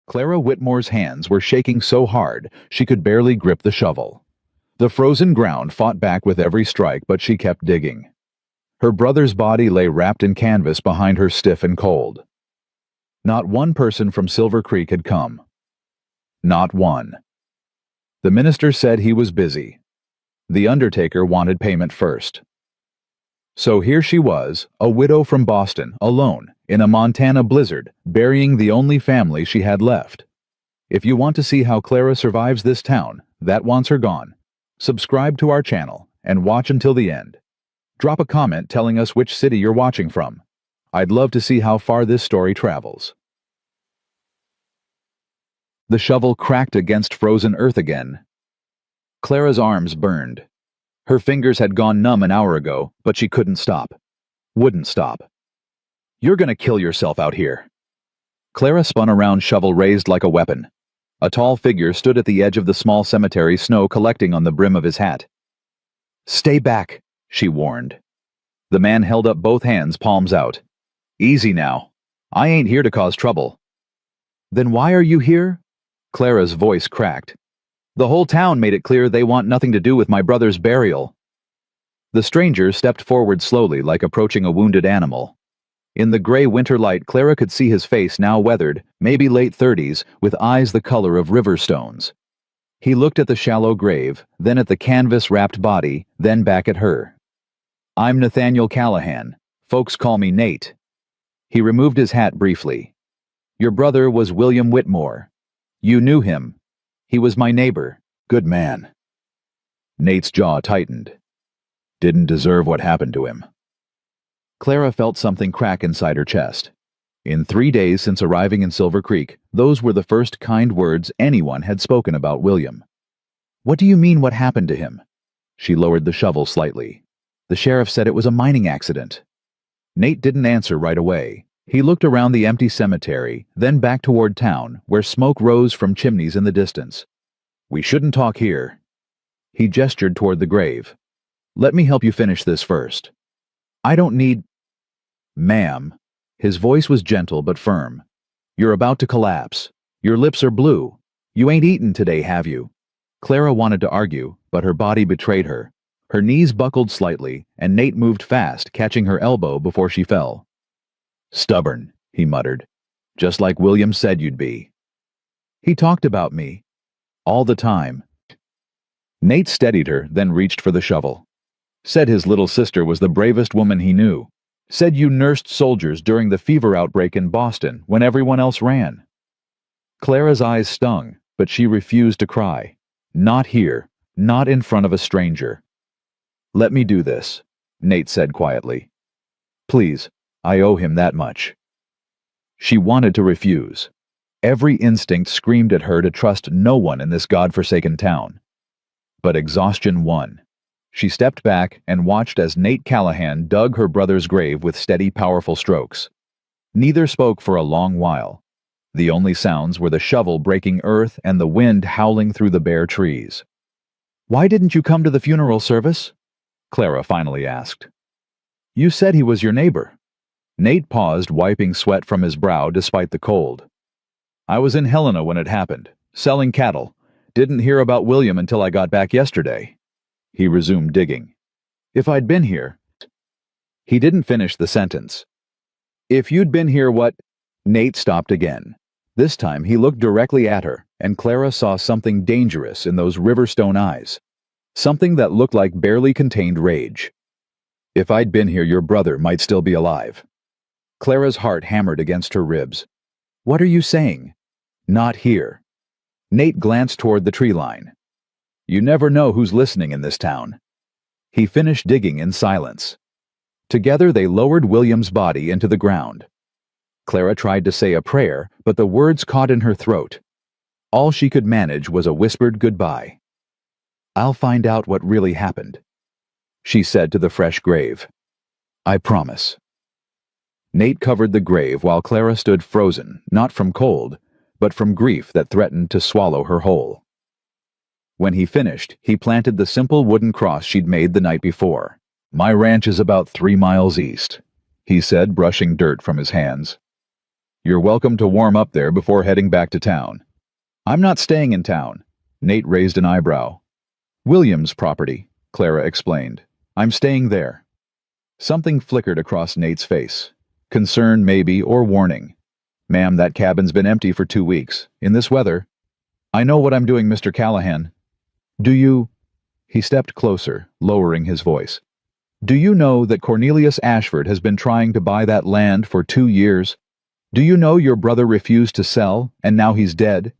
Clara Whitmore's hands were shaking so hard she could barely grip the shovel. The frozen ground fought back with every strike, but she kept digging. Her brother's body lay wrapped in canvas behind her, stiff and cold. Not one person from Silver Creek had come. Not one. The minister said he was busy. The undertaker wanted payment first. So here she was, a widow from Boston, alone, in a Montana blizzard, burying the only family she had left. If you want to see how Clara survives this town that wants her gone, subscribe to our channel and watch until the end. Drop a comment telling us which city you're watching from. I'd love to see how far this story travels. The shovel cracked against frozen earth again. Clara's arms burned. Her fingers had gone numb an hour ago, but she couldn't stop. Wouldn't stop. You're gonna kill yourself out here. Clara spun around, shovel raised like a weapon. A tall figure stood at the edge of the small cemetery, snow collecting on the brim of his hat. Stay back, she warned. The man held up both hands, palms out. Easy now. I ain't here to cause trouble. Then why are you here? Clara's voice cracked. The whole town made it clear they want nothing to do with my brother's burial. The stranger stepped forward slowly, like approaching a wounded animal. In the gray winter light, Clara could see his face, now weathered, maybe late 30s, with eyes the color of river stones. He looked at the shallow grave, then at the canvas-wrapped body, then back at her. I'm Nathaniel Callahan. Folks call me Nate. He removed his hat briefly. Your brother was William Whitmore. You knew him. He was my neighbor. Good man. Nate's jaw tightened. Didn't deserve what happened to him. Clara felt something crack inside her chest. In 3 days since arriving in Silver Creek, those were the first kind words anyone had spoken about William. What do you mean, what happened to him? She lowered the shovel slightly. The sheriff said it was a mining accident. Nate didn't answer right away. He looked around the empty cemetery, then back toward town, where smoke rose from chimneys in the distance. We shouldn't talk here. He gestured toward the grave. Let me help you finish this first. I don't need... Ma'am. His voice was gentle but firm. You're about to collapse. Your lips are blue. You ain't eaten today, have you? Clara wanted to argue, but her body betrayed her. Her knees buckled slightly, and Nate moved fast, catching her elbow before she fell. Stubborn, he muttered. Just like William said you'd be. He talked about me. All the time. Nate steadied her, then reached for the shovel. Said his little sister was the bravest woman he knew. Said you nursed soldiers during the fever outbreak in Boston when everyone else ran. Clara's eyes stung, but she refused to cry. Not here, not in front of a stranger. Let me do this, Nate said quietly. Please, I owe him that much. She wanted to refuse. Every instinct screamed at her to trust no one in this godforsaken town. But exhaustion won. She stepped back and watched as Nate Callahan dug her brother's grave with steady, powerful strokes. Neither spoke for a long while. The only sounds were the shovel breaking earth and the wind howling through the bare trees. Why didn't you come to the funeral service? Clara finally asked. You said he was your neighbor. Nate paused, wiping sweat from his brow despite the cold. I was in Helena when it happened, selling cattle. Didn't hear about William until I got back yesterday. He resumed digging. If I'd been here... He didn't finish the sentence. If you'd been here, what... Nate stopped again. This time he looked directly at her, and Clara saw something dangerous in those riverstone eyes. Something that looked like barely contained rage. If I'd been here, your brother might still be alive. Clara's heart hammered against her ribs. What are you saying? Not here. Nate glanced toward the tree line. You never know who's listening in this town. He finished digging in silence. Together they lowered William's body into the ground. Clara tried to say a prayer, but the words caught in her throat. All she could manage was a whispered goodbye. I'll find out what really happened, she said to the fresh grave. I promise. Nate covered the grave while Clara stood frozen, not from cold, but from grief that threatened to swallow her whole. When he finished, he planted the simple wooden cross she'd made the night before. My ranch is about 3 miles east, he said, brushing dirt from his hands. You're welcome to warm up there before heading back to town. I'm not staying in town. Nate raised an eyebrow. William's property, Clara explained. I'm staying there. Something flickered across Nate's face. Concern, maybe, or warning. Ma'am, that cabin's been empty for 2 weeks. In this weather. I know what I'm doing, Mr. Callahan. Do you... He stepped closer, lowering his voice. Do you know that Cornelius Ashford has been trying to buy that land for 2 years? Do you know your brother refused to sell, and now he's dead?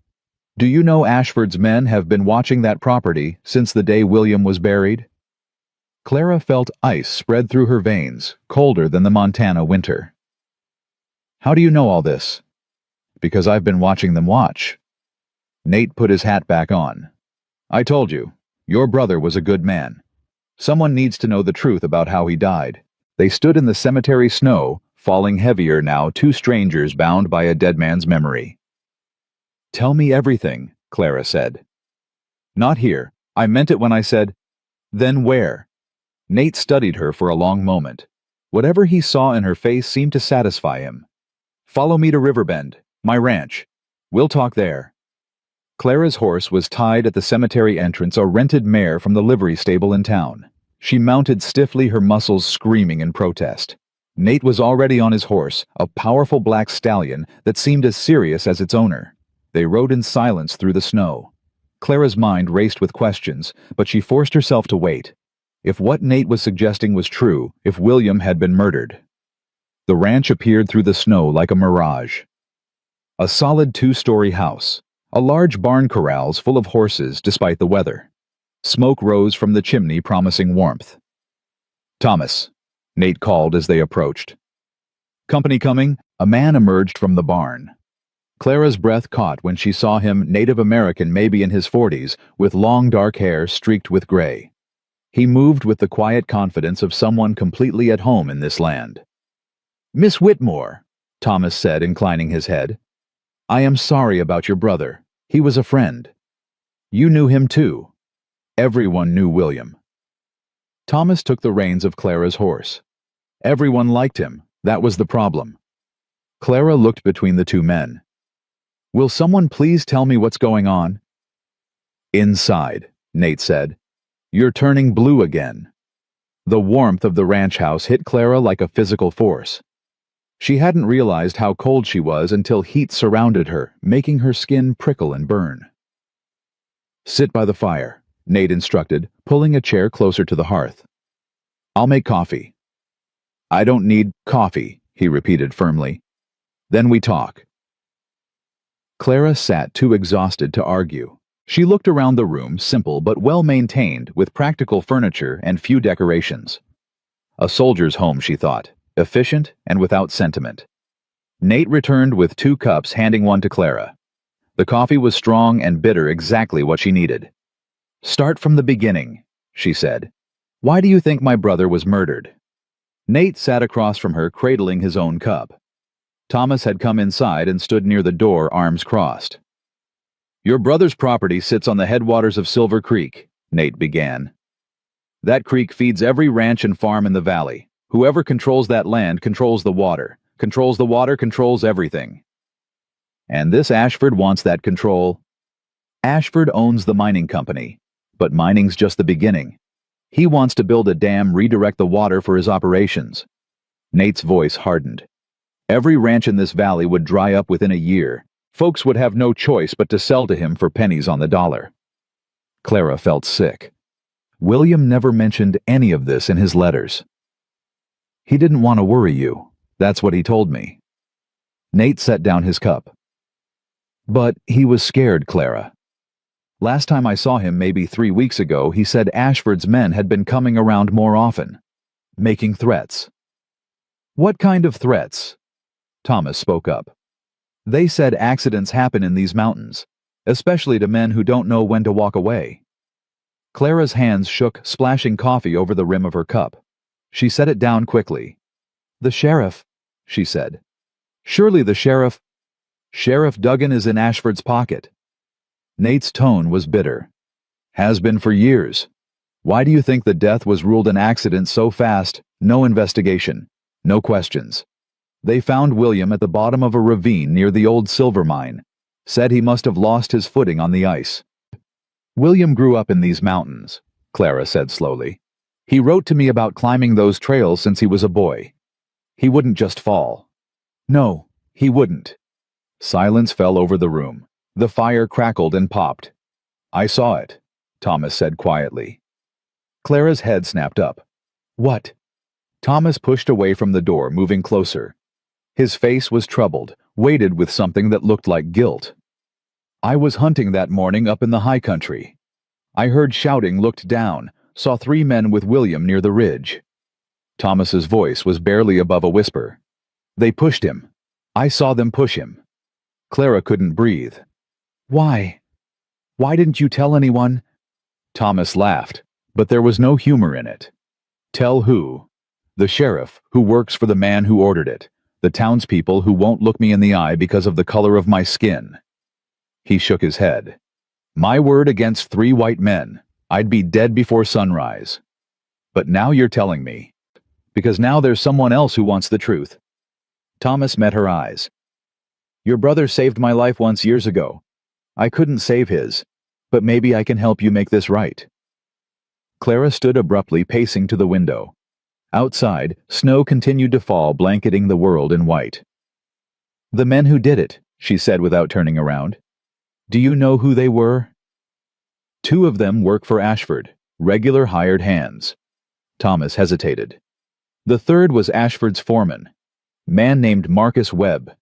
Do you know Ashford's men have been watching that property since the day William was buried? Clara felt ice spread through her veins, colder than the Montana winter. How do you know all this? Because I've been watching them watch. Nate put his hat back on. I told you, your brother was a good man. Someone needs to know the truth about how he died. They stood in the cemetery snow, falling heavier now, 2 strangers bound by a dead man's memory. Tell me everything, Clara said. Not here. I meant it when I said, then where? Nate studied her for a long moment. Whatever he saw in her face seemed to satisfy him. Follow me to Riverbend, my ranch. We'll talk there. Clara's horse was tied at the cemetery entrance, a rented mare from the livery stable in town. She mounted stiffly, her muscles screaming in protest. Nate was already on his horse, a powerful black stallion that seemed as serious as its owner. They rode in silence through the snow. Clara's mind raced with questions, but she forced herself to wait. If what Nate was suggesting was true, if William had been murdered. The ranch appeared through the snow like a mirage. A solid 2-story house. A large barn corrals full of horses despite the weather. Smoke rose from the chimney, promising warmth. Thomas, Nate called as they approached. Company coming? A man emerged from the barn. Clara's breath caught when she saw him, Native American, maybe in his 40s, with long dark hair streaked with gray. He moved with the quiet confidence of someone completely at home in this land. Miss Whitmore, Thomas said, inclining his head. I am sorry about your brother. He was a friend. You knew him too. Everyone knew William. Thomas took the reins of Clara's horse. Everyone liked him. That was the problem. Clara looked between the 2 men. Will someone please tell me what's going on? Inside, Nate said. You're turning blue again. The warmth of the ranch house hit Clara like a physical force. She hadn't realized how cold she was until heat surrounded her, making her skin prickle and burn. Sit by the fire, Nate instructed, pulling a chair closer to the hearth. I'll make coffee. I don't need coffee, he repeated firmly. Then we talk. Clara sat too exhausted to argue. She looked around the room, simple but well-maintained, with practical furniture and few decorations. A soldier's home, she thought. Efficient and without sentiment. Nate returned with 2 cups, handing one to Clara. The coffee was strong and bitter, exactly what she needed. Start from the beginning, she said. Why do you think my brother was murdered? Nate sat across from her, cradling his own cup. Thomas had come inside and stood near the door, arms crossed. Your brother's property sits on the headwaters of Silver Creek, Nate began. That creek feeds every ranch and farm in the valley. Whoever controls that land controls the water. Controls the water, controls everything. And this Ashford wants that control. Ashford owns the mining company, but mining's just the beginning. He wants to build a dam, redirect the water for his operations. Nate's voice hardened. Every ranch in this valley would dry up within a year. Folks would have no choice but to sell to him for pennies on the dollar. Clara felt sick. William never mentioned any of this in his letters. He didn't want to worry you. That's what he told me. Nate set down his cup. But he was scared, Clara. Last time I saw him, maybe 3 weeks ago, he said Ashford's men had been coming around more often, making threats. What kind of threats? Thomas spoke up. They said accidents happen in these mountains, especially to men who don't know when to walk away. Clara's hands shook, splashing coffee over the rim of her cup. She set it down quickly. The sheriff, she said. Surely the sheriff... Sheriff Duggan is in Ashford's pocket. Nate's tone was bitter. Has been for years. Why do you think the death was ruled an accident so fast? No investigation. No questions. They found William at the bottom of a ravine near the old silver mine. Said he must have lost his footing on the ice. William grew up in these mountains, Clara said slowly. He wrote to me about climbing those trails since he was a boy. He wouldn't just fall. No, he wouldn't. Silence fell over the room. The fire crackled and popped. I saw it, Thomas said quietly. Clara's head snapped up. What? Thomas pushed away from the door, moving closer. His face was troubled, weighted with something that looked like guilt. I was hunting that morning up in the high country. I heard shouting, looked down, saw 3 men with William near the ridge. Thomas's voice was barely above a whisper. They pushed him. I saw them push him. Clara couldn't breathe. Why? Why didn't you tell anyone? Thomas laughed, but there was no humor in it. Tell who? The sheriff, who works for the man who ordered it. The townspeople who won't look me in the eye because of the color of my skin. He shook his head. My word against 3 white men. I'd be dead before sunrise. But now you're telling me. Because now there's someone else who wants the truth. Thomas met her eyes. Your brother saved my life once years ago. I couldn't save his, but maybe I can help you make this right. Clara stood abruptly, pacing to the window. Outside, snow continued to fall, blanketing the world in white. The men who did it, she said without turning around. Do you know who they were? 2 of them work for Ashford, regular hired hands. Thomas hesitated. The 3rd was Ashford's foreman, man named Marcus Webb.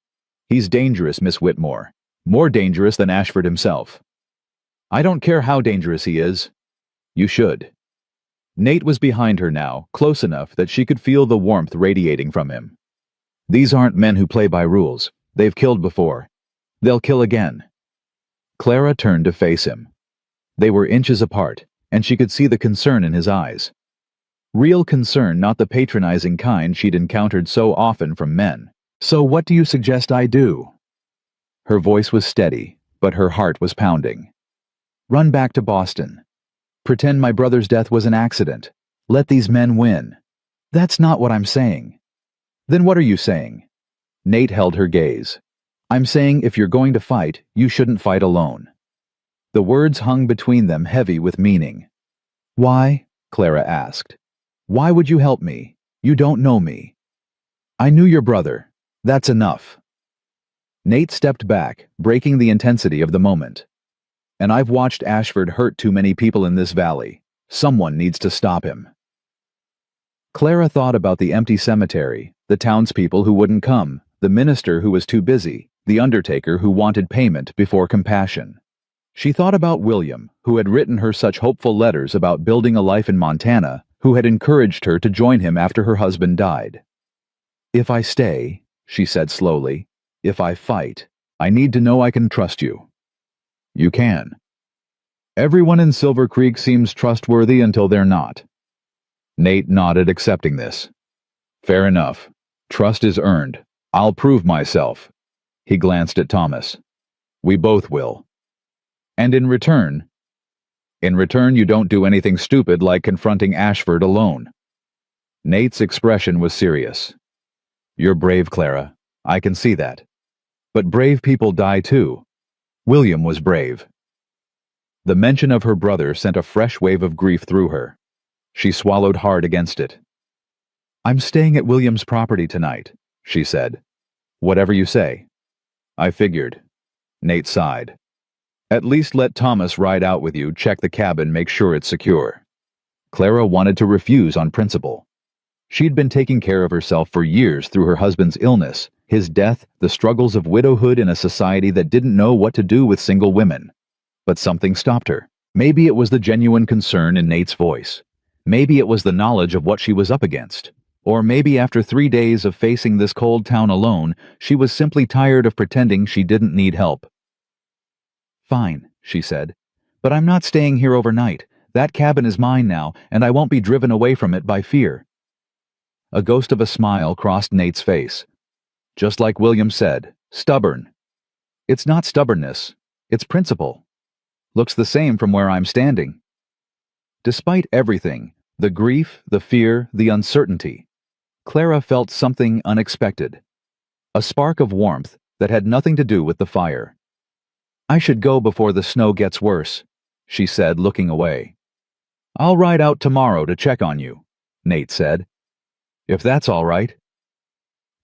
He's dangerous, Miss Whitmore. More dangerous than Ashford himself. I don't care how dangerous he is. You should. Nate was behind her now, close enough that she could feel the warmth radiating from him. These aren't men who play by rules. They've killed before. They'll kill again. Clara turned to face him. They were inches apart, and she could see the concern in his eyes. Real concern, not the patronizing kind she'd encountered so often from men. So what do you suggest I do? Her voice was steady, but her heart was pounding. Run back to Boston. Pretend my brother's death was an accident. Let these men win. That's not what I'm saying. Then what are you saying? Nate held her gaze. I'm saying if you're going to fight, you shouldn't fight alone. The words hung between them, heavy with meaning. Why? Clara asked. Why would you help me? You don't know me. I knew your brother. That's enough. Nate stepped back, breaking the intensity of the moment. And I've watched Ashford hurt too many people in this valley. Someone needs to stop him. Clara thought about the empty cemetery, the townspeople who wouldn't come, the minister who was too busy, the undertaker who wanted payment before compassion. She thought about William, who had written her such hopeful letters about building a life in Montana, who had encouraged her to join him after her husband died. If I stay, she said slowly, if I fight, I need to know I can trust you. You can. Everyone in Silver Creek seems trustworthy until they're not. Nate nodded, accepting this. Fair enough. Trust is earned. I'll prove myself. He glanced at Thomas. We both will. And in return, you don't do anything stupid like confronting Ashford alone. Nate's expression was serious. You're brave, Clara. I can see that. But brave people die too. William was brave. The mention of her brother sent a fresh wave of grief through her. She swallowed hard against it. I'm staying at William's property tonight, she said. Whatever you say. I figured. Nate sighed. At least let Thomas ride out with you, check the cabin, make sure it's secure. Clara wanted to refuse on principle. She'd been taking care of herself for years through her husband's illness, his death, the struggles of widowhood in a society that didn't know what to do with single women. But something stopped her. Maybe it was the genuine concern in Nate's voice. Maybe it was the knowledge of what she was up against. Or maybe after 3 days of facing this cold town alone, she was simply tired of pretending she didn't need help. Fine, she said. But I'm not staying here overnight. That cabin is mine now, and I won't be driven away from it by fear. A ghost of a smile crossed Nate's face. Just like William said, stubborn. It's not stubbornness, it's principle. Looks the same from where I'm standing. Despite everything, the grief, the fear, the uncertainty, Clara felt something unexpected, a spark of warmth that had nothing to do with the fire. "I should go before the snow gets worse," she said, looking away. "I'll ride out tomorrow to check on you," Nate said. "If that's all right."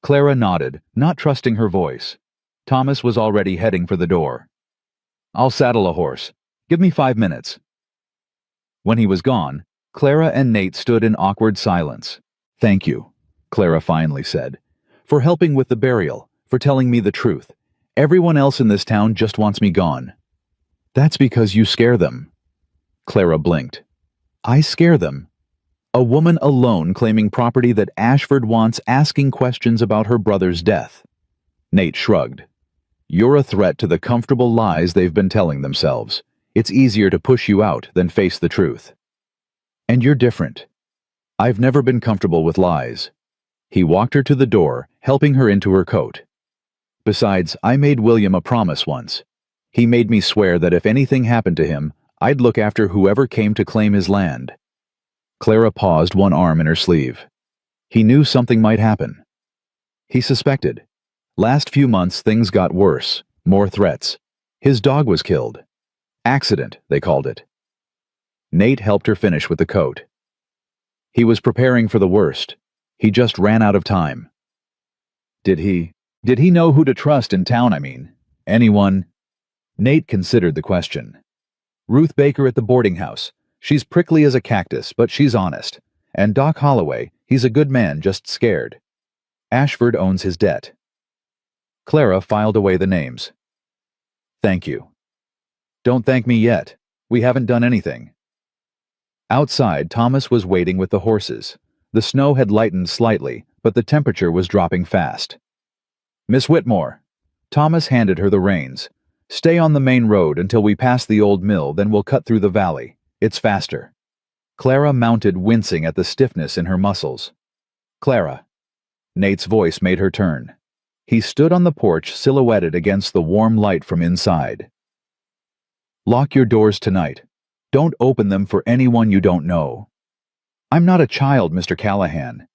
Clara nodded, not trusting her voice. Thomas was already heading for the door. "I'll saddle a horse. Give me 5 minutes." When he was gone, Clara and Nate stood in awkward silence. "Thank you," Clara finally said, "for helping with the burial, for telling me the truth. Everyone else in this town just wants me gone." "That's because you scare them." Clara blinked. "I scare them? A woman alone claiming property that Ashford wants, asking questions about her brother's death." Nate shrugged. "You're a threat to the comfortable lies they've been telling themselves. It's easier to push you out than face the truth. And you're different. I've never been comfortable with lies." He walked her to the door, helping her into her coat. "Besides, I made William a promise once. He made me swear that if anything happened to him, I'd look after whoever came to claim his land." Clara paused, one arm in her sleeve. He knew something might happen. He suspected. Last few months things got worse, more threats. His dog was killed. Accident, they called it. Nate helped her finish with the coat. He was preparing for the worst. He just ran out of time. Did he know who to trust in town, I mean? Anyone? Nate considered the question. "Ruth Baker at the boarding house. She's prickly as a cactus, but she's honest. And Doc Holloway, he's a good man, just scared. Ashford owns his debt." Clara filed away the names. "Thank you." "Don't thank me yet. We haven't done anything." Outside, Thomas was waiting with the horses. The snow had lightened slightly, but the temperature was dropping fast. "Miss Whitmore." Thomas handed her the reins. "Stay on the main road until we pass the old mill, then we'll cut through the valley. It's faster." Clara mounted, wincing at the stiffness in her muscles. "Clara." Nate's voice made her turn. He stood on the porch, silhouetted against the warm light from inside. "Lock your doors tonight. Don't open them for anyone you don't know." "I'm not a child, Mr. Callahan."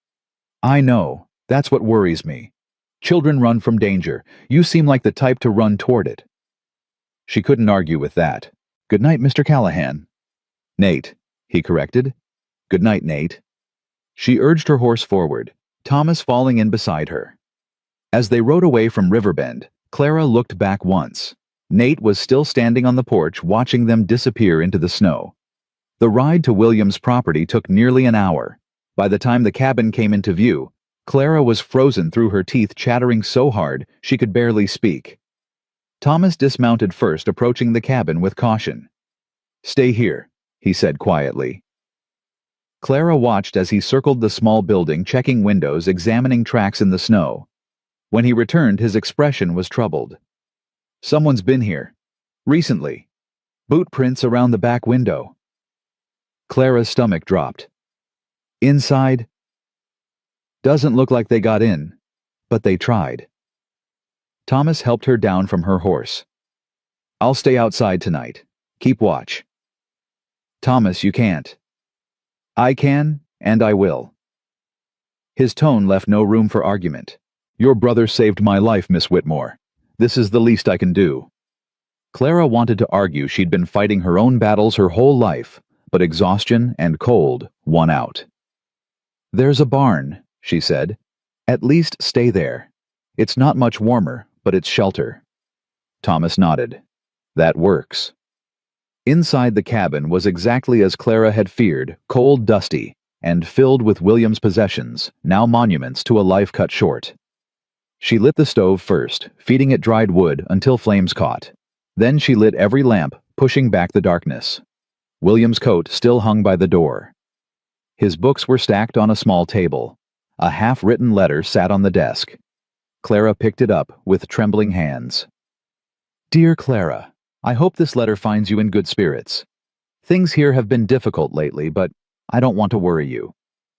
"I know. That's what worries me. Children run from danger. You seem like the type to run toward it." She couldn't argue with that. "Good night, Mr. Callahan." "Nate," he corrected. "Good night, Nate." She urged her horse forward, Thomas falling in beside her. As they rode away from Riverbend, Clara looked back once. Nate was still standing on the porch, watching them disappear into the snow. The ride to William's property took nearly an hour. By the time the cabin came into view, Clara was frozen through her teeth, chattering so hard she could barely speak. Thomas dismounted first, approaching the cabin with caution. "Stay here," he said quietly. Clara watched as he circled the small building, checking windows, examining tracks in the snow. When he returned, his expression was troubled. "Someone's been here. Recently. Boot prints around the back window." Clara's stomach dropped. "Inside?" "Doesn't look like they got in, but they tried." Thomas helped her down from her horse. "I'll stay outside tonight. Keep watch." "Thomas, you can't." "I can, and I will." His tone left no room for argument. "Your brother saved my life, Miss Whitmore. This is the least I can do." Clara wanted to argue she'd been fighting her own battles her whole life, but exhaustion and cold won out. "There's a barn," she said. "At least stay there. It's not much warmer, but it's shelter." Thomas nodded. "That works." Inside the cabin was exactly as Clara had feared, cold, dusty, and filled with William's possessions, now monuments to a life cut short. She lit the stove first, feeding it dried wood until flames caught. Then she lit every lamp, pushing back the darkness. William's coat still hung by the door. His books were stacked on a small table. A half-written letter sat on the desk. Clara picked it up with trembling hands. "Dear Clara, I hope this letter finds you in good spirits. Things here have been difficult lately, but I don't want to worry you.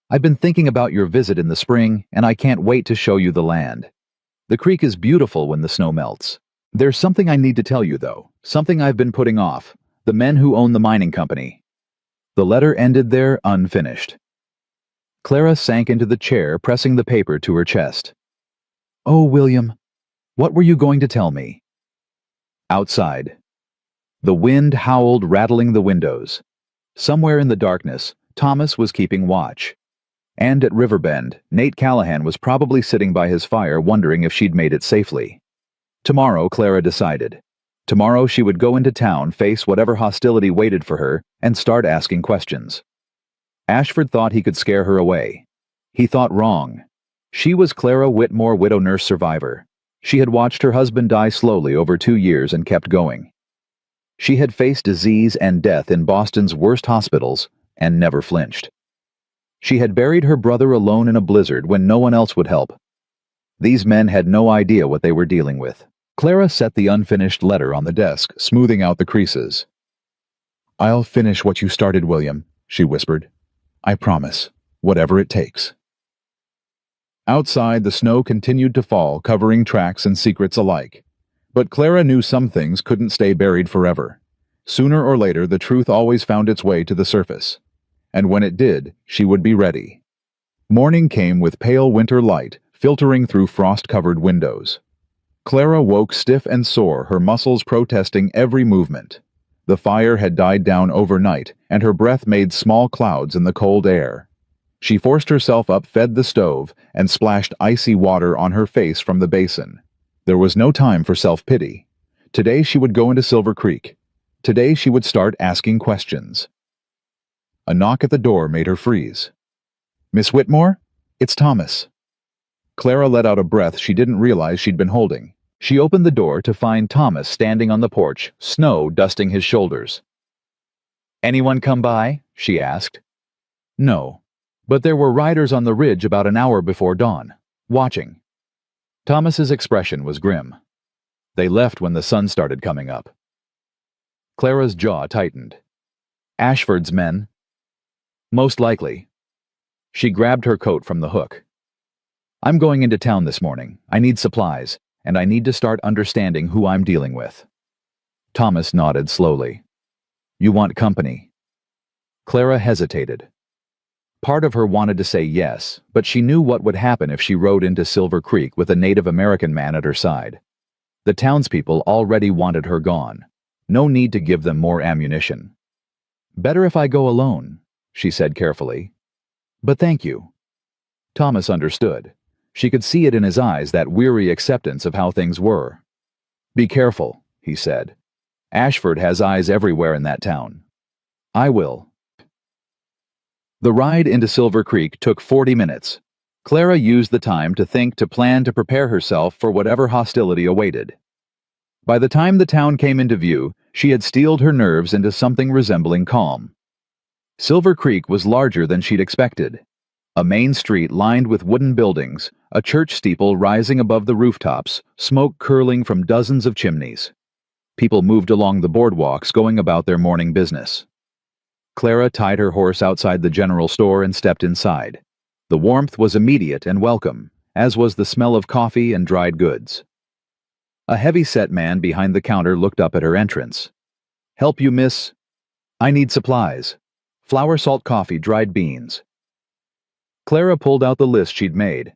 I've been thinking about your visit in the spring, and I can't wait to show you the land. The creek is beautiful when the snow melts. There's something I need to tell you, though, something I've been putting off. The men who own the mining company." The letter ended there, unfinished. Clara sank into the chair, pressing the paper to her chest. "Oh, William, what were you going to tell me?" Outside. The wind howled, rattling the windows. Somewhere in the darkness, Thomas was keeping watch. And at Riverbend, Nate Callahan was probably sitting by his fire wondering if she'd made it safely. Tomorrow, Clara decided. Tomorrow she would go into town, face whatever hostility waited for her, and start asking questions. Ashford thought he could scare her away. He thought wrong. She was Clara Whitmore, widow nurse survivor. She had watched her husband die slowly over 2 years and kept going. She had faced disease and death in Boston's worst hospitals and never flinched. She had buried her brother alone in a blizzard when no one else would help. These men had no idea what they were dealing with. Clara set the unfinished letter on the desk, smoothing out the creases. "I'll finish what you started, William," she whispered. "I promise, whatever it takes." Outside, the snow continued to fall, covering tracks and secrets alike. But Clara knew some things couldn't stay buried forever. Sooner or later, the truth always found its way to the surface. And when it did, she would be ready. Morning came with pale winter light, filtering through frost-covered windows. Clara woke stiff and sore, her muscles protesting every movement. The fire had died down overnight, and her breath made small clouds in the cold air. She forced herself up, fed the stove, and splashed icy water on her face from the basin. There was no time for self-pity. Today she would go into Silver Creek. Today she would start asking questions. A knock at the door made her freeze. "Miss Whitmore? It's Thomas." Clara let out a breath she didn't realize she'd been holding. She opened the door to find Thomas standing on the porch, snow dusting his shoulders. "Anyone come by?" she asked. No, but there were riders on the ridge about an hour before dawn, watching. Thomas's expression was grim. They left when the sun started coming up. Clara's jaw tightened. "Ashford's men?" "Most likely." She grabbed her coat from the hook. "I'm going into town this morning. I need supplies, and I need to start understanding who I'm dealing with." Thomas nodded slowly. "You want company?" Clara hesitated. Part of her wanted to say yes, but she knew what would happen if she rode into Silver Creek with a Native American man at her side. The townspeople already wanted her gone. No need to give them more ammunition. "Better if I go alone," she said carefully. "But thank you." Thomas understood. She could see it in his eyes, that weary acceptance of how things were. "Be careful," he said. "Ashford has eyes everywhere in that town." "I will." The ride into Silver Creek took 40 minutes. Clara used the time to think, to plan, to prepare herself for whatever hostility awaited. By the time the town came into view, she had steeled her nerves into something resembling calm. Silver Creek was larger than she'd expected. A main street lined with wooden buildings, a church steeple rising above the rooftops, smoke curling from dozens of chimneys. People moved along the boardwalks, going about their morning business. Clara tied her horse outside the general store and stepped inside. The warmth was immediate and welcome, as was the smell of coffee and dried goods. A heavy-set man behind the counter looked up at her entrance. "Help you, miss?" "I need supplies. Flour, salt, coffee, dried beans." Clara pulled out the list she'd made.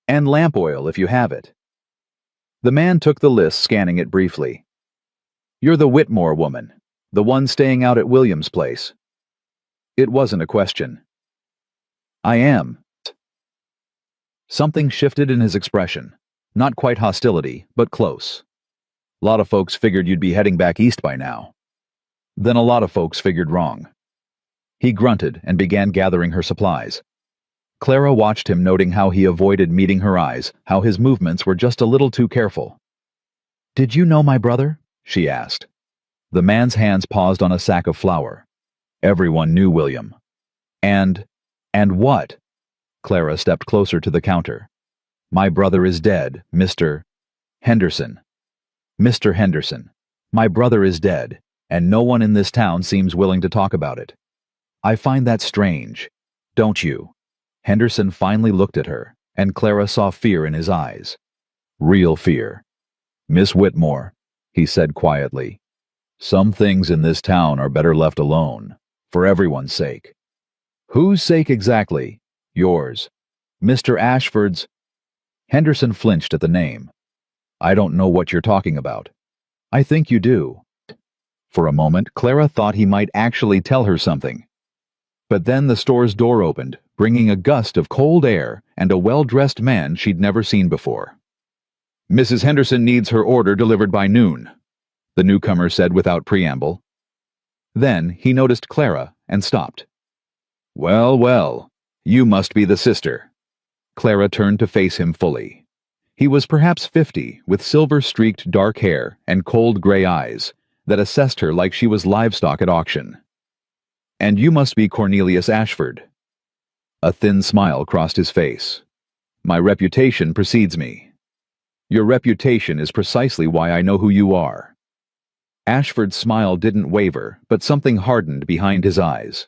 "And lamp oil, if you have it." The man took the list, scanning it briefly. "You're the Whitmore woman, the one staying out at William's place." It wasn't a question. "I am." Something shifted in his expression. Not quite hostility, but close. "A lot of folks figured you'd be heading back east by now." Then a lot of folks figured wrong. He grunted and began gathering her supplies. Clara watched him, noting how he avoided meeting her eyes, how his movements were just a little too careful. "Did you know my brother?" she asked. The man's hands paused on a sack of flour. Everyone knew William. And what?" Clara stepped closer to the counter. "My brother is dead, Mr. Henderson. Mr. Henderson. My brother is dead, and no one in this town seems willing to talk about it. I find that strange, don't you?" Henderson finally looked at her, and Clara saw fear in his eyes. Real fear. "Miss Whitmore," he said quietly, "some things in this town are better left alone, for everyone's sake." "Whose sake exactly?" "Yours. Mr. Ashford's." Henderson flinched at the name. I don't know what you're talking about. I think you do. For a moment, Clara thought he might actually tell her something. But then the store's door opened, bringing a gust of cold air and a well-dressed man she'd never seen before. Mrs. Henderson needs her order delivered by noon, the newcomer said without preamble. Then he noticed Clara and stopped. Well, well, you must be the sister. Clara turned to face him fully. He was perhaps 50, with silver-streaked dark hair and cold gray eyes that assessed her like she was livestock at auction. And you must be Cornelius Ashford. A thin smile crossed his face. My reputation precedes me. Your reputation is precisely why I know who you are. Ashford's smile didn't waver, but something hardened behind his eyes.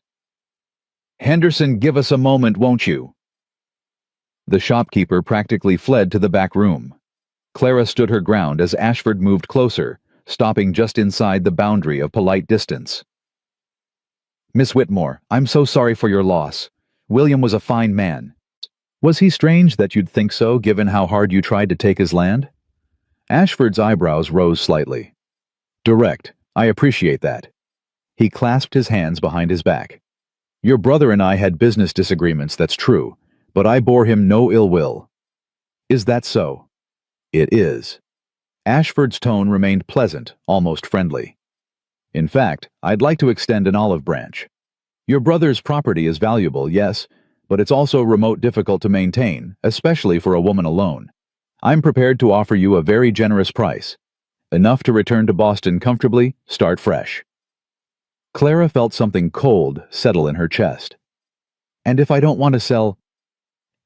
Henderson, give us a moment, won't you? The shopkeeper practically fled to the back room. Clara stood her ground as Ashford moved closer, stopping just inside the boundary of polite distance. Miss Whitmore, I'm so sorry for your loss. William was a fine man. Was he strange that you'd think so, given how hard you tried to take his land? Ashford's eyebrows rose slightly. Direct. I appreciate that. He clasped his hands behind his back. Your brother and I had business disagreements, that's true, but I bore him no ill will. Is that so? It is. Ashford's tone remained pleasant, almost friendly. In fact, I'd like to extend an olive branch. Your brother's property is valuable, yes, but it's also remote difficult to maintain, especially for a woman alone. I'm prepared to offer you a very generous price. Enough to return to Boston comfortably, start fresh. Clara felt something cold settle in her chest. And if I don't want to sell?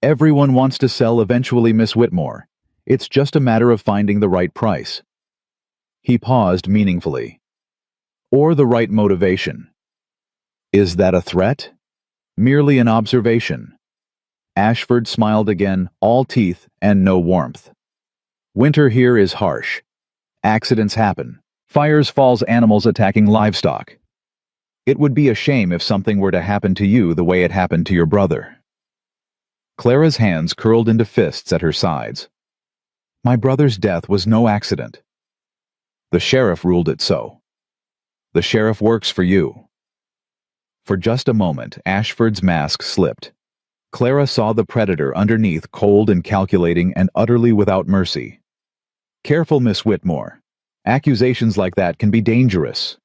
Everyone wants to sell eventually, Miss Whitmore. It's just a matter of finding the right price. He paused meaningfully. Or the right motivation. Is that a threat? Merely an observation. Ashford smiled again, all teeth and no warmth. Winter here is harsh. Accidents happen. Fires, falls, animals attacking livestock. It would be a shame if something were to happen to you the way it happened to your brother. Clara's hands curled into fists at her sides. My brother's death was no accident. The sheriff ruled it so. The sheriff works for you. For just a moment, Ashford's mask slipped. Clara saw the predator underneath, cold and calculating and utterly without mercy. Careful, Miss Whitmore. Accusations like that can be dangerous.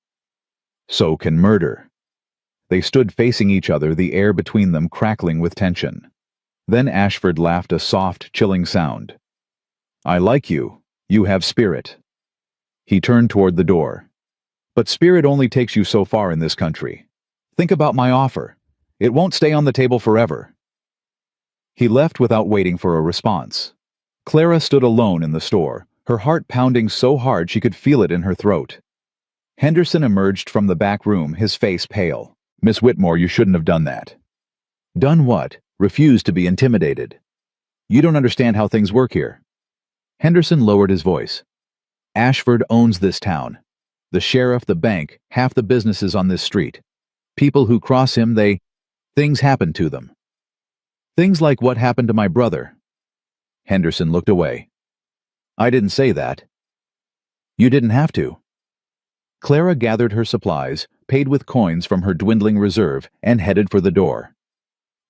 So can murder. They stood facing each other, the air between them crackling with tension. Then Ashford laughed a soft, chilling sound. I like you. You have spirit. He turned toward the door. But spirit only takes you so far in this country. Think about my offer. It won't stay on the table forever. He left without waiting for a response. Clara stood alone in the store, her heart pounding so hard she could feel it in her throat. Henderson emerged from the back room, his face pale. Miss Whitmore, you shouldn't have done that. Done what? Refused to be intimidated. You don't understand how things work here. Henderson lowered his voice. Ashford owns this town. The sheriff, the bank, half the businesses on this street. People who cross him, things happen to them. Things like what happened to my brother. Henderson looked away. I didn't say that. You didn't have to. Clara gathered her supplies, paid with coins from her dwindling reserve, and headed for the door.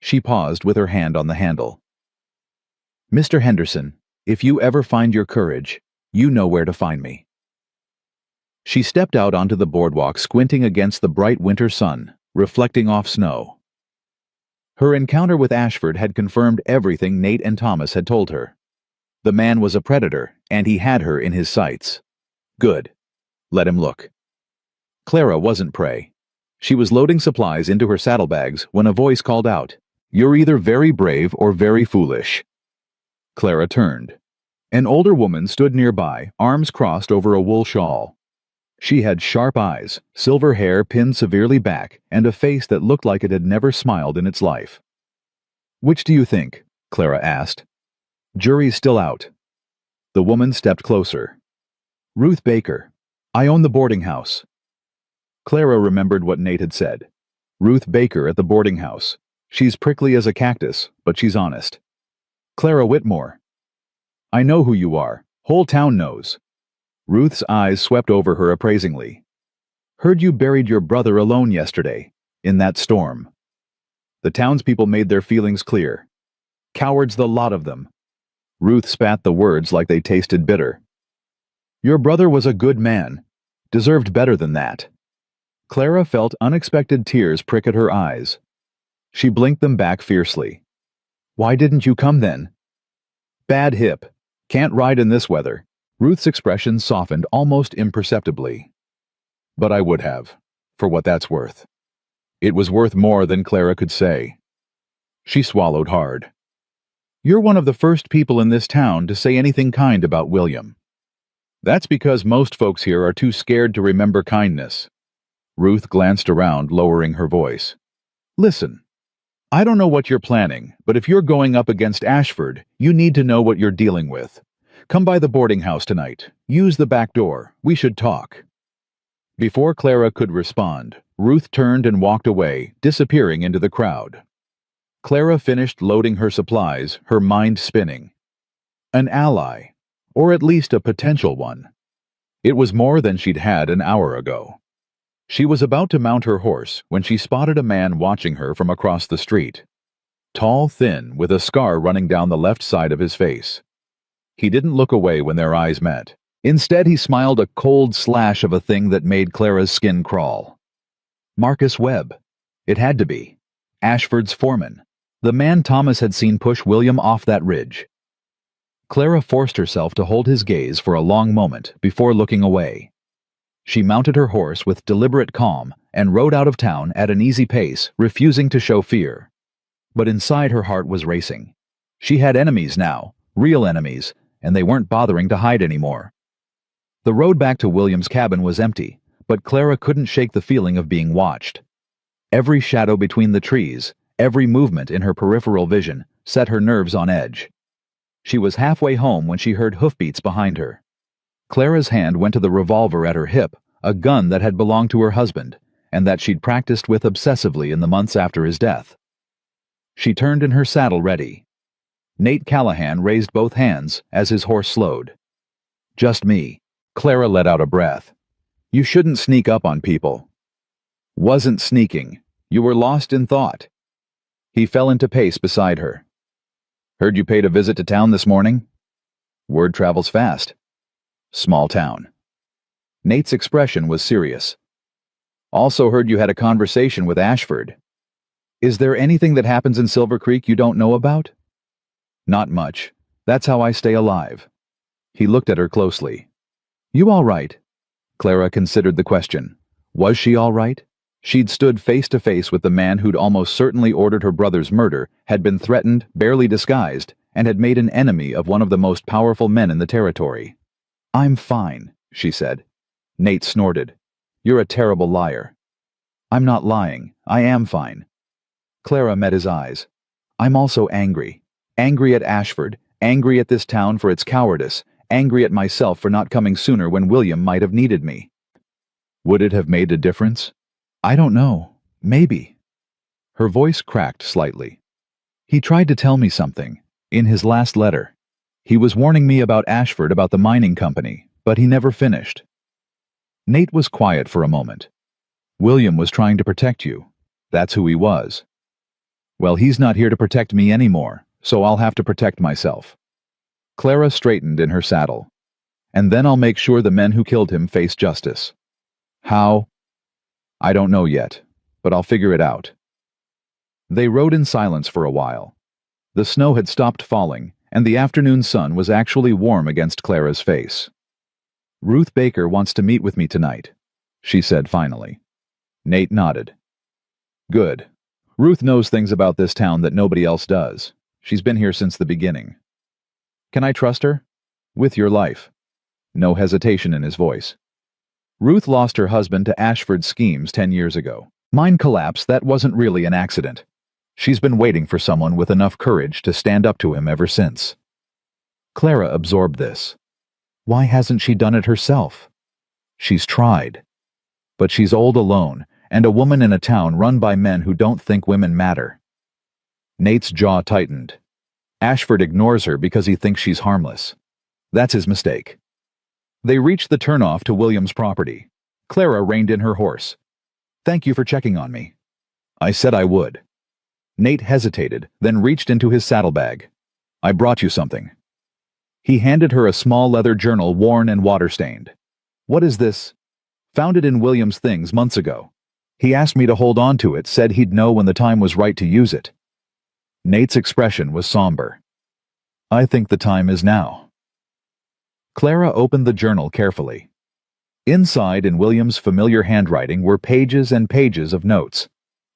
She paused with her hand on the handle. Mr. Henderson, if you ever find your courage, you know where to find me. She stepped out onto the boardwalk, squinting against the bright winter sun, reflecting off snow. Her encounter with Ashford had confirmed everything Nate and Thomas had told her. The man was a predator, and he had her in his sights. Good. Let him look. Clara wasn't prey. She was loading supplies into her saddlebags when a voice called out, You're either very brave or very foolish. Clara turned. An older woman stood nearby, arms crossed over a wool shawl. She had sharp eyes, silver hair pinned severely back, and a face that looked like it had never smiled in its life. Which do you think? Clara asked. Jury's still out. The woman stepped closer. Ruth Baker. I own the boarding house. Clara remembered what Nate had said. Ruth Baker at the boarding house. She's prickly as a cactus, but she's honest. Clara Whitmore. I know who you are. Whole town knows. Ruth's eyes swept over her appraisingly. Heard you buried your brother alone yesterday, in that storm. The townspeople made their feelings clear. Cowards, the lot of them. Ruth spat the words like they tasted bitter. Your brother was a good man. Deserved better than that. Clara felt unexpected tears prick at her eyes. She blinked them back fiercely. Why didn't you come then? Bad hip. Can't ride in this weather. Ruth's expression softened almost imperceptibly. But I would have, for what that's worth. It was worth more than Clara could say. She swallowed hard. You're one of the first people in this town to say anything kind about William. That's because most folks here are too scared to remember kindness. Ruth glanced around, lowering her voice. Listen, I don't know what you're planning, but if you're going up against Ashford, you need to know what you're dealing with. Come by the boarding house tonight. Use the back door. We should talk. Before Clara could respond, Ruth turned and walked away, disappearing into the crowd. Clara finished loading her supplies, her mind spinning. An ally, or at least a potential one. It was more than she'd had an hour ago. She was about to mount her horse when she spotted a man watching her from across the street. Tall, thin, with a scar running down the left side of his face. He didn't look away when their eyes met. Instead, he smiled a cold slash of a thing that made Clara's skin crawl. Marcus Webb. It had to be. Ashford's foreman. The man Thomas had seen push William off that ridge. Clara forced herself to hold his gaze for a long moment before looking away. She mounted her horse with deliberate calm and rode out of town at an easy pace, refusing to show fear. But inside her heart was racing. She had enemies now, real enemies, and they weren't bothering to hide anymore. The road back to William's cabin was empty, but Clara couldn't shake the feeling of being watched. Every shadow between the trees, every movement in her peripheral vision, set her nerves on edge. She was halfway home when she heard hoofbeats behind her. Clara's hand went to the revolver at her hip, a gun that had belonged to her husband, and that she'd practiced with obsessively in the months after his death. She turned in her saddle ready. Nate Callahan raised both hands as his horse slowed. Just me. Clara let out a breath. You shouldn't sneak up on people. Wasn't sneaking. You were lost in thought. He fell into pace beside her. Heard you paid a visit to town this morning? Word travels fast. Small town. Nate's expression was serious. Also heard you had a conversation with Ashford. Is there anything that happens in Silver Creek you don't know about? Not much. That's how I stay alive. He looked at her closely. You all right? Clara considered the question. Was she all right? She'd stood face to face with the man who'd almost certainly ordered her brother's murder, had been threatened, barely disguised, and had made an enemy of one of the most powerful men in the territory. I'm fine, she said. Nate snorted. You're a terrible liar. I'm not lying. I am fine. Clara met his eyes. I'm also angry. Angry at Ashford, angry at this town for its cowardice, angry at myself for not coming sooner when William might have needed me. Would it have made a difference? I don't know. Maybe. Her voice cracked slightly. He tried to tell me something, in his last letter. He was warning me about Ashford, about the mining company, but he never finished. Nate was quiet for a moment. William was trying to protect you. That's who he was. Well, he's not here to protect me anymore, so I'll have to protect myself. Clara straightened in her saddle. And then I'll make sure the men who killed him face justice. How? I don't know yet, but I'll figure it out. They rode in silence for a while. The snow had stopped falling, and the afternoon sun was actually warm against Clara's face. Ruth Baker wants to meet with me tonight, she said finally. Nate nodded. Good. Ruth knows things about this town that nobody else does. She's been here since the beginning. Can I trust her? With your life. No hesitation in his voice. Ruth lost her husband to Ashford's schemes 10 years ago. Mine collapse, that wasn't really an accident. She's been waiting for someone with enough courage to stand up to him ever since. Clara absorbed this. Why hasn't she done it herself? She's tried. But she's old alone, and a woman in a town run by men who don't think women matter. Nate's jaw tightened. Ashford ignores her because he thinks she's harmless. That's his mistake. They reached the turnoff to William's property. Clara reined in her horse. Thank you for checking on me. I said I would. Nate hesitated, then reached into his saddlebag. I brought you something. He handed her a small leather journal, worn and water-stained. What is this? Found it in William's things months ago. He asked me to hold on to it, said he'd know when the time was right to use it. Nate's expression was somber. I think the time is now. Clara opened the journal carefully. Inside, in William's familiar handwriting, were pages and pages of notes.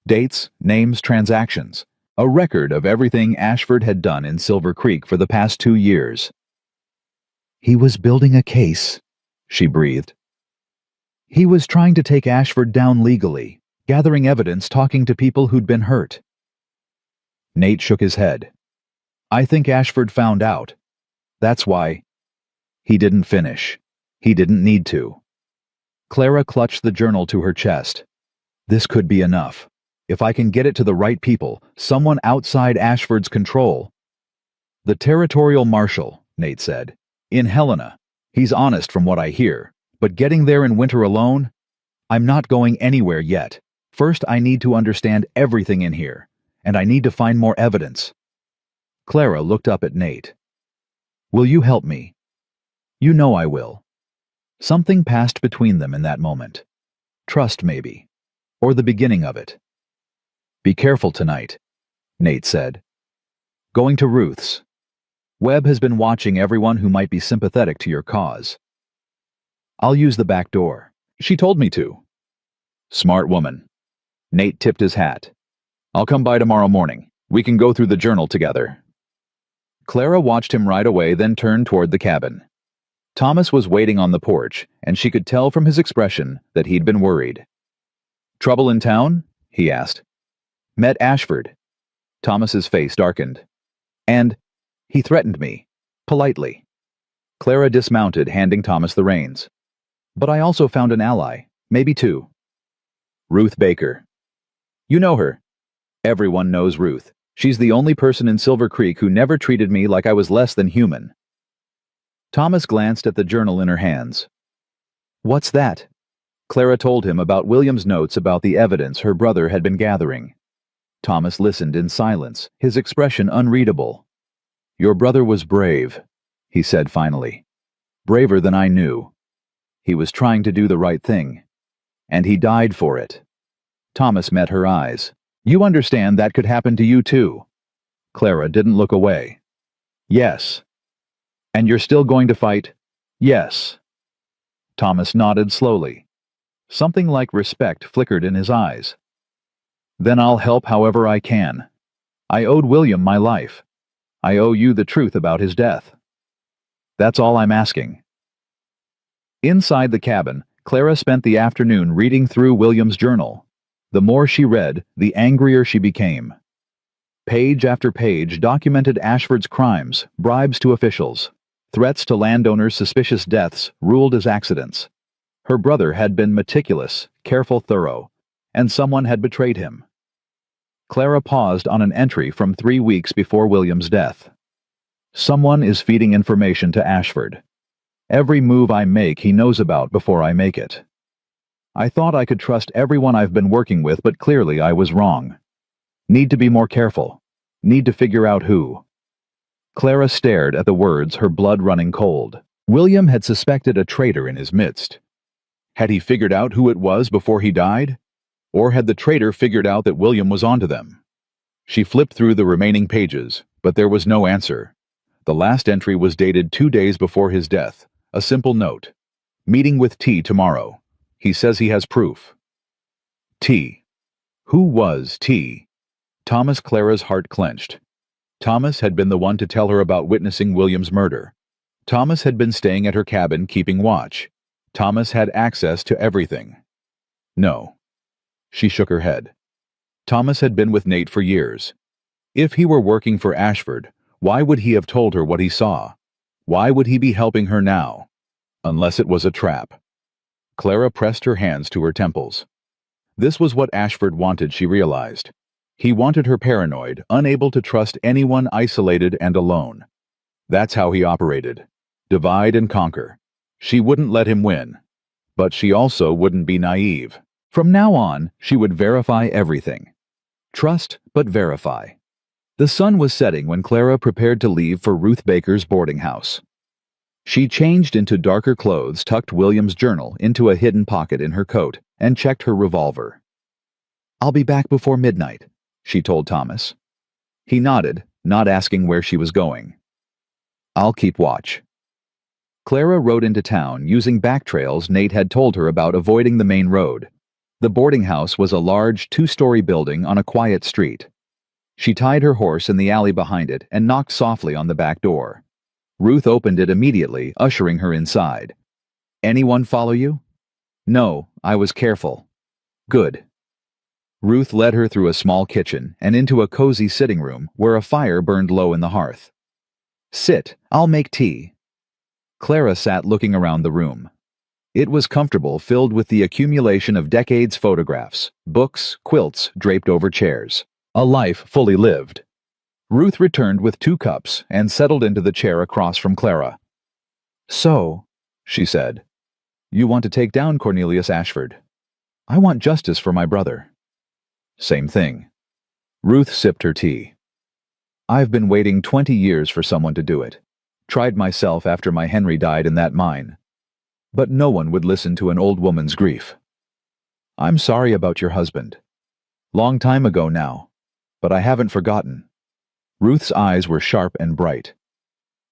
Dates, names, transactions. A record of everything Ashford had done in Silver Creek for the past 2 years. He was building a case, she breathed. He was trying to take Ashford down legally, gathering evidence, talking to people who'd been hurt. Nate shook his head. I think Ashford found out. That's why. He didn't finish. He didn't need to. Clara clutched the journal to her chest. This could be enough. If I can get it to the right people, someone outside Ashford's control. The territorial marshal, Nate said. In Helena. He's honest from what I hear. But getting there in winter alone? I'm not going anywhere yet. First, I need to understand everything in here. And I need to find more evidence. Clara looked up at Nate. Will you help me? You know I will. Something passed between them in that moment. Trust, maybe. Or the beginning of it. Be careful tonight, Nate said. Going to Ruth's. Webb has been watching everyone who might be sympathetic to your cause. I'll use the back door. She told me to. Smart woman. Nate tipped his hat. I'll come by tomorrow morning. We can go through the journal together. Clara watched him right away, then turned toward the cabin. Thomas was waiting on the porch, and she could tell from his expression that he'd been worried. Trouble in town? He asked. Met Ashford. Thomas's face darkened. And he threatened me, politely. Clara dismounted, handing Thomas the reins. But I also found an ally, maybe 2. Ruth Baker. You know her. Everyone knows Ruth. She's the only person in Silver Creek who never treated me like I was less than human. Thomas glanced at the journal in her hands. What's that? Clara told him about William's notes about the evidence her brother had been gathering. Thomas listened in silence, his expression unreadable. Your brother was brave, he said finally. Braver than I knew. He was trying to do the right thing. And he died for it. Thomas met her eyes. You understand that could happen to you too. Clara didn't look away. Yes. And you're still going to fight? Yes. Thomas nodded slowly. Something like respect flickered in his eyes. Then I'll help however I can. I owed William my life. I owe you the truth about his death. That's all I'm asking. Inside the cabin, Clara spent the afternoon reading through William's journal. The more she read, the angrier she became. Page after page documented Ashford's crimes, bribes to officials, threats to landowners, suspicious deaths ruled as accidents. Her brother had been meticulous, careful, thorough, and someone had betrayed him. Clara paused on an entry from 3 weeks before William's death. Someone is feeding information to Ashford. Every move I make he knows about before I make it. I thought I could trust everyone I've been working with, but clearly I was wrong. Need to be more careful. Need to figure out who. Clara stared at the words, her blood running cold. William had suspected a traitor in his midst. Had he figured out who it was before he died? Or had the traitor figured out that William was onto them? She flipped through the remaining pages, but there was no answer. The last entry was dated 2 days before his death. A simple note. Meeting with T tomorrow. He says he has proof. T. Who was T? Thomas. Clara's heart clenched. Thomas had been the one to tell her about witnessing William's murder. Thomas had been staying at her cabin keeping watch. Thomas had access to everything. No. She shook her head. Thomas had been with Nate for years. If he were working for Ashford, why would he have told her what he saw? Why would he be helping her now? Unless it was a trap. Clara pressed her hands to her temples. This was what Ashford wanted, she realized. He wanted her paranoid, unable to trust anyone, isolated and alone. That's how he operated. Divide and conquer. She wouldn't let him win. But she also wouldn't be naive. From now on, she would verify everything. Trust, but verify. The sun was setting when Clara prepared to leave for Ruth Baker's boarding house. She changed into darker clothes, tucked William's journal into a hidden pocket in her coat, and checked her revolver. "I'll be back before midnight," she told Thomas. He nodded, not asking where she was going. "I'll keep watch." Clara rode into town using back trails Nate had told her about, avoiding the main road. The boarding house was a large, two-story building on a quiet street. She tied her horse in the alley behind it and knocked softly on the back door. Ruth opened it immediately, ushering her inside. "Anyone follow you?" "No, I was careful." "Good." Ruth led her through a small kitchen and into a cozy sitting room where a fire burned low in the hearth. "Sit, I'll make tea." Clara sat looking around the room. It was comfortable, filled with the accumulation of decades' photographs, books, quilts draped over chairs. A life fully lived. Ruth returned with 2 cups and settled into the chair across from Clara. "So," she said, "you want to take down Cornelius Ashford?" "I want justice for my brother." "Same thing." Ruth sipped her tea. "I've been waiting 20 years for someone to do it. Tried myself after my Henry died in that mine. But no one would listen to an old woman's grief. I'm sorry about your husband. Long time ago now, but I haven't forgotten." Ruth's eyes were sharp and bright.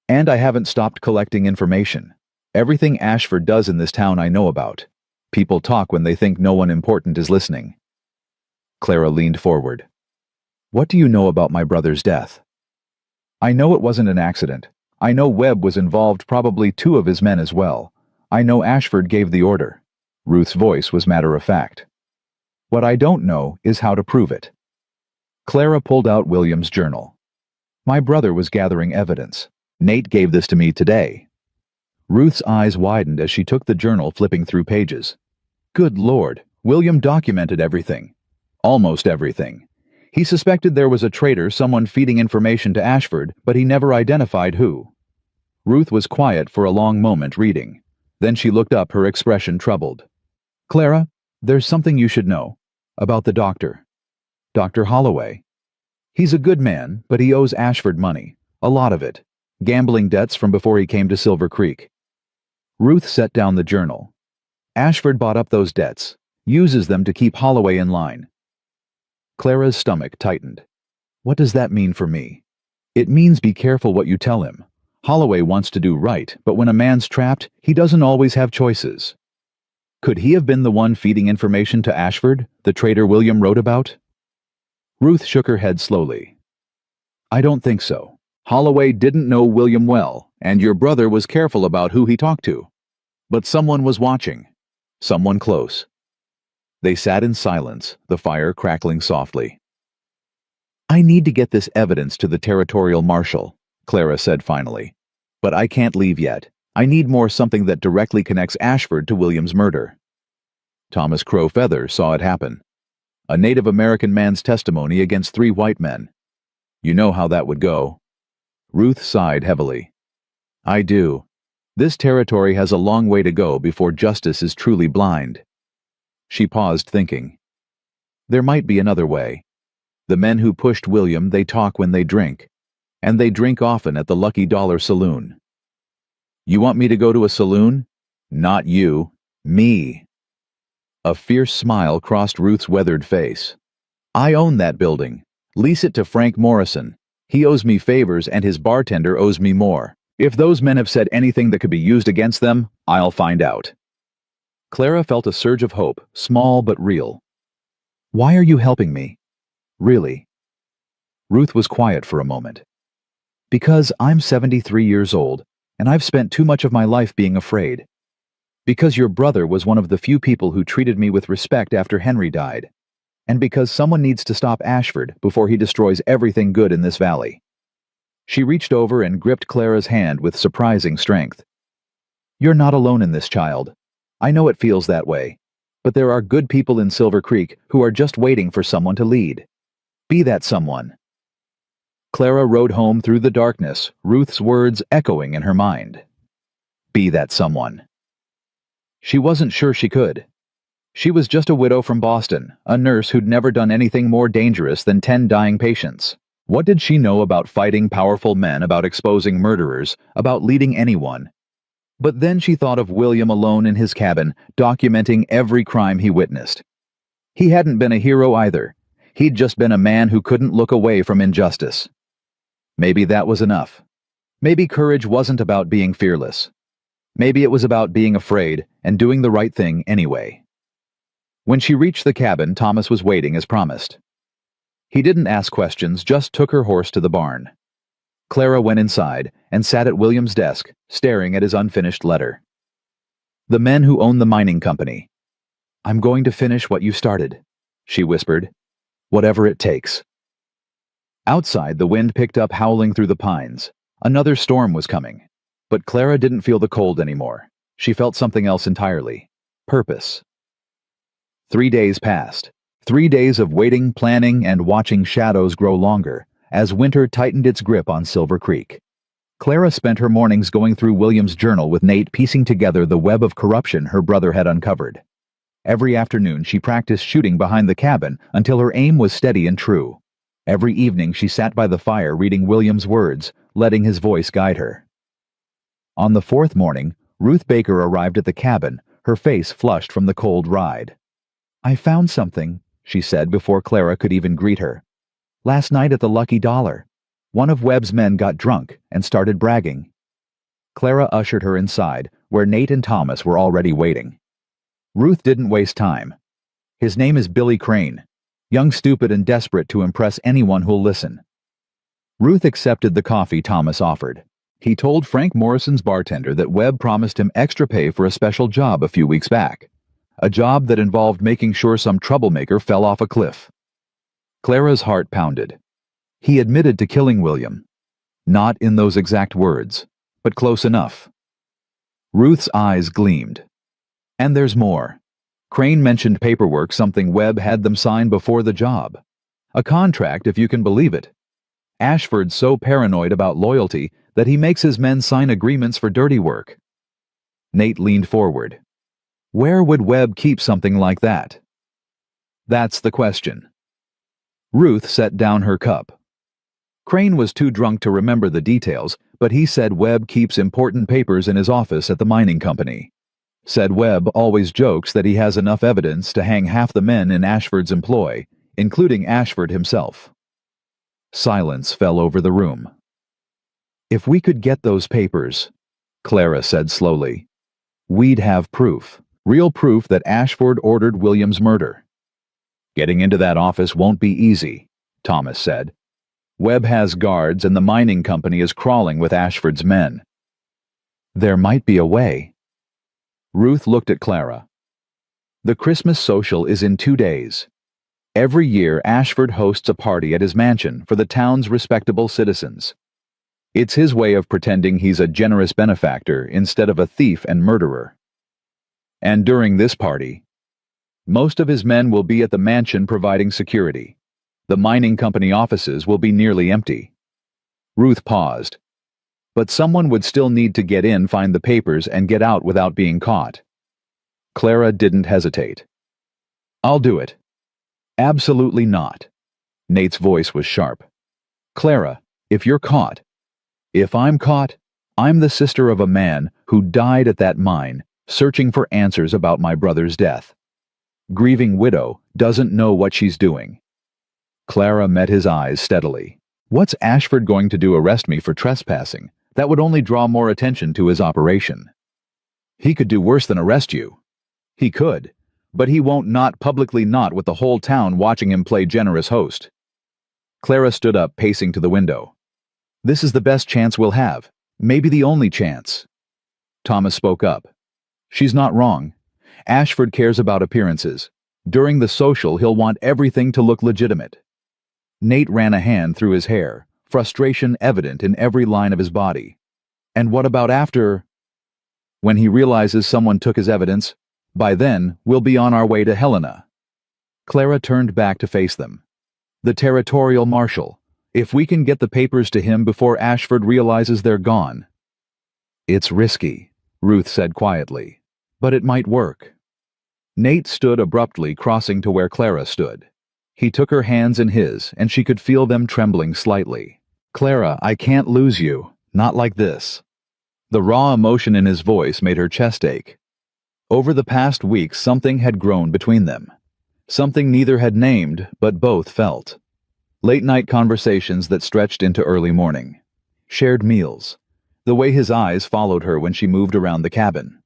"And I haven't stopped collecting information. Everything Ashford does in this town I know about. People talk when they think no one important is listening." Clara leaned forward. "What do you know about my brother's death?" "I know it wasn't an accident. I know Webb was involved, probably 2 of his men as well. I know Ashford gave the order." Ruth's voice was matter-of-fact. "What I don't know is how to prove it." Clara pulled out William's journal. "My brother was gathering evidence. Nate gave this to me today." Ruth's eyes widened as she took the journal, flipping through pages. Good Lord, William documented everything. Almost everything. He suspected there was a traitor, someone feeding information to Ashford, but he never identified who. Ruth was quiet for a long moment, reading. Then she looked up, her expression troubled. "Clara, there's something you should know. About the doctor. Dr. Holloway. He's a good man, but he owes Ashford money. A lot of it. Gambling debts from before he came to Silver Creek." Ruth set down the journal. "Ashford bought up those debts. Uses them to keep Holloway in line." Clara's stomach tightened. "What does that mean for me?" "It means be careful what you tell him. Holloway wants to do right, but when a man's trapped, he doesn't always have choices." Could he have been the one feeding information to Ashford, the traitor William wrote about? Ruth shook her head slowly. "I don't think so. Holloway didn't know William well, and your brother was careful about who he talked to. But someone was watching. Someone close." They sat in silence, the fire crackling softly. "I need to get this evidence to the territorial marshal," Clara said finally. "But I can't leave yet. I need more, something that directly connects Ashford to William's murder." Thomas Crow Feather saw it happen. A Native American man's testimony against 3 white men. You know how that would go. Ruth sighed heavily. "I do. This territory has a long way to go before justice is truly blind." She paused, thinking. There might be another way. The men who pushed William, they talk when they drink. And they drink often at the Lucky Dollar Saloon. "You want me to go to a saloon?" "Not you. Me." A fierce smile crossed Ruth's weathered face. "I own that building. Lease it to Frank Morrison. He owes me favors and his bartender owes me more. If those men have said anything that could be used against them, I'll find out." Clara felt a surge of hope, small but real. "Why are you helping me? Really?" Ruth was quiet for a moment. "Because I'm 73 years old, and I've spent too much of my life being afraid. Because your brother was one of the few people who treated me with respect after Henry died. And because someone needs to stop Ashford before he destroys everything good in this valley." She reached over and gripped Clara's hand with surprising strength. "You're not alone in this, child. I know it feels that way. But there are good people in Silver Creek who are just waiting for someone to lead. Be that someone." Clara rode home through the darkness, Ruth's words echoing in her mind. Be that someone. She wasn't sure she could. She was just a widow from Boston, a nurse who'd never done anything more dangerous than 10 dying patients. What did she know about fighting powerful men, about exposing murderers, about leading anyone? But then she thought of William alone in his cabin, documenting every crime he witnessed. He hadn't been a hero either. He'd just been a man who couldn't look away from injustice. Maybe that was enough. Maybe courage wasn't about being fearless. Maybe it was about being afraid and doing the right thing anyway. When she reached the cabin, Thomas was waiting as promised. He didn't ask questions, just took her horse to the barn. Clara went inside and sat at William's desk, staring at his unfinished letter. The men who own the mining company. "I'm going to finish what you started," she whispered. "Whatever it takes." Outside, the wind picked up, howling through the pines. Another storm was coming. But Clara didn't feel the cold anymore. She felt something else entirely. Purpose. 3 days passed. 3 days of waiting, planning, and watching shadows grow longer as winter tightened its grip on Silver Creek. Clara spent her mornings going through William's journal with Nate, piecing together the web of corruption her brother had uncovered. Every afternoon she practiced shooting behind the cabin until her aim was steady and true. Every evening she sat by the fire reading William's words, letting his voice guide her. On the 4th morning, Ruth Baker arrived at the cabin, her face flushed from the cold ride. "I found something," she said before Clara could even greet her. "Last night at the Lucky Dollar, one of Webb's men got drunk and started bragging." Clara ushered her inside, where Nate and Thomas were already waiting. Ruth didn't waste time. "His name is Billy Crane. Young, stupid, and desperate to impress anyone who'll listen." Ruth accepted the coffee Thomas offered. He told Frank Morrison's bartender that Webb promised him extra pay for a special job a few weeks back. A job that involved making sure some troublemaker fell off a cliff. Clara's heart pounded. He admitted to killing William. Not in those exact words, but close enough. Ruth's eyes gleamed. "And there's more." Crane mentioned paperwork, something Webb had them sign before the job. A contract, if you can believe it. Ashford's so paranoid about loyalty that he makes his men sign agreements for dirty work. Nate leaned forward. Where would Webb keep something like that? That's the question. Ruth set down her cup. Crane was too drunk to remember the details, but he said Webb keeps important papers in his office at the mining company. Said Webb always jokes that he has enough evidence to hang half the men in Ashford's employ, including Ashford himself. Silence fell over the room. "If we could get those papers," Clara said slowly, "we'd have proof, real proof that Ashford ordered William's murder." "Getting into that office won't be easy," Thomas said. "Webb has guards and the mining company is crawling with Ashford's men." "There might be a way." Ruth looked at Clara. "The Christmas social is in 2 days. Every year Ashford hosts a party at his mansion for the town's respectable citizens. It's his way of pretending he's a generous benefactor instead of a thief and murderer. And during this party, most of his men will be at the mansion providing security. The mining company offices will be nearly empty." Ruth paused. "But someone would still need to get in, find the papers, and get out without being caught." Clara didn't hesitate. "I'll do it." "Absolutely not." Nate's voice was sharp. "Clara, if you're caught, if I'm caught, I'm the sister of a man who died at that mine, searching for answers about my brother's death. Grieving widow doesn't know what she's doing." Clara met his eyes steadily. "What's Ashford going to do, arrest me for trespassing? That would only draw more attention to his operation." "He could do worse than arrest you." "He could, but he won't, not publicly, not with the whole town watching him play generous host." Clara stood up, pacing to the window. "This is the best chance we'll have, maybe the only chance." Thomas spoke up. "She's not wrong. Ashford cares about appearances. During the social, he'll want everything to look legitimate." Nate ran a hand through his hair, frustration evident in every line of his body. "And what about after? When he realizes someone took his evidence, by then we'll be on our way to Helena." Clara turned back to face them. "The territorial marshal. If we can get the papers to him before Ashford realizes they're gone." "It's risky," Ruth said quietly. But it might work. Nate stood abruptly, crossing to where Clara stood. He took her hands in his, and she could feel them trembling slightly. Clara, I can't lose you. Not like this. The raw emotion in his voice made her chest ache. Over the past week, something had grown between them. Something neither had named, but both felt. Late-night conversations that stretched into early morning. Shared meals. The way his eyes followed her when she moved around the cabin.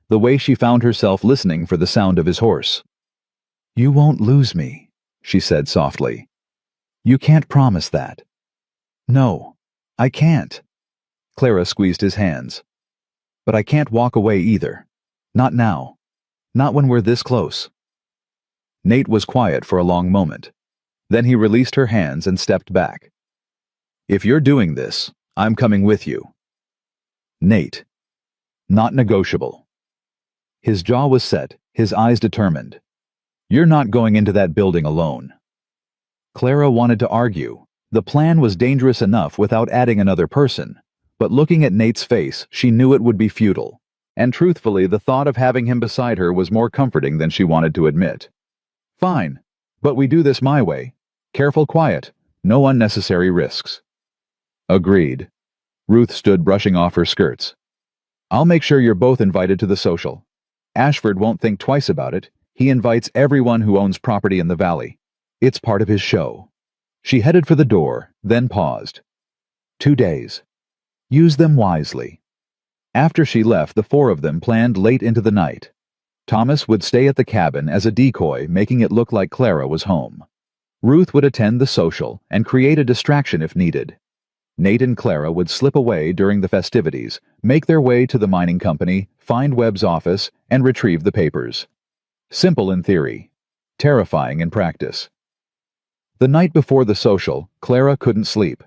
The way she found herself listening for the sound of his horse. You won't lose me, she said softly. You can't promise that. No, I can't. Clara squeezed his hands. But I can't walk away either. Not now. Not when we're this close. Nate was quiet for a long moment. Then he released her hands and stepped back. If you're doing this, I'm coming with you. Nate. Not negotiable. His jaw was set, his eyes determined. You're not going into that building alone. Clara wanted to argue. The plan was dangerous enough without adding another person, but looking at Nate's face, she knew it would be futile. And truthfully, the thought of having him beside her was more comforting than she wanted to admit. Fine, but we do this my way. Careful, quiet, no unnecessary risks. Agreed. Ruth stood brushing off her skirts. I'll make sure you're both invited to the social. Ashford won't think twice about it. He invites everyone who owns property in the valley. It's part of his show. She headed for the door, then paused. 2 days. Use them wisely. After she left, the four of them planned late into the night. Thomas would stay at the cabin as a decoy, making it look like Clara was home. Ruth would attend the social and create a distraction if needed. Nate and Clara would slip away during the festivities, make their way to the mining company, find Webb's office, and retrieve the papers. Simple in theory, terrifying in practice. The night before the social, Clara couldn't sleep.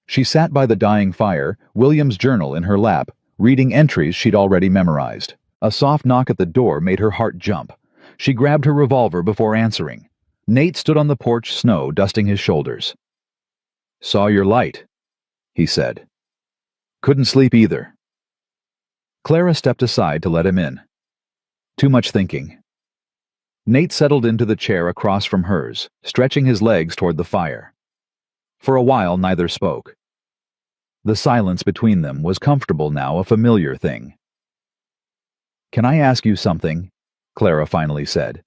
She sat by the dying fire, William's journal in her lap, reading entries she'd already memorized. A soft knock at the door made her heart jump. She grabbed her revolver before answering. Nate stood on the porch, snow dusting his shoulders. Saw your light, he said. Couldn't sleep either. Clara stepped aside to let him in. Too much thinking. Nate settled into the chair across from hers, stretching his legs toward the fire. For a while, neither spoke. The silence between them was comfortable now, a familiar thing. Can I ask you something? Clara finally said.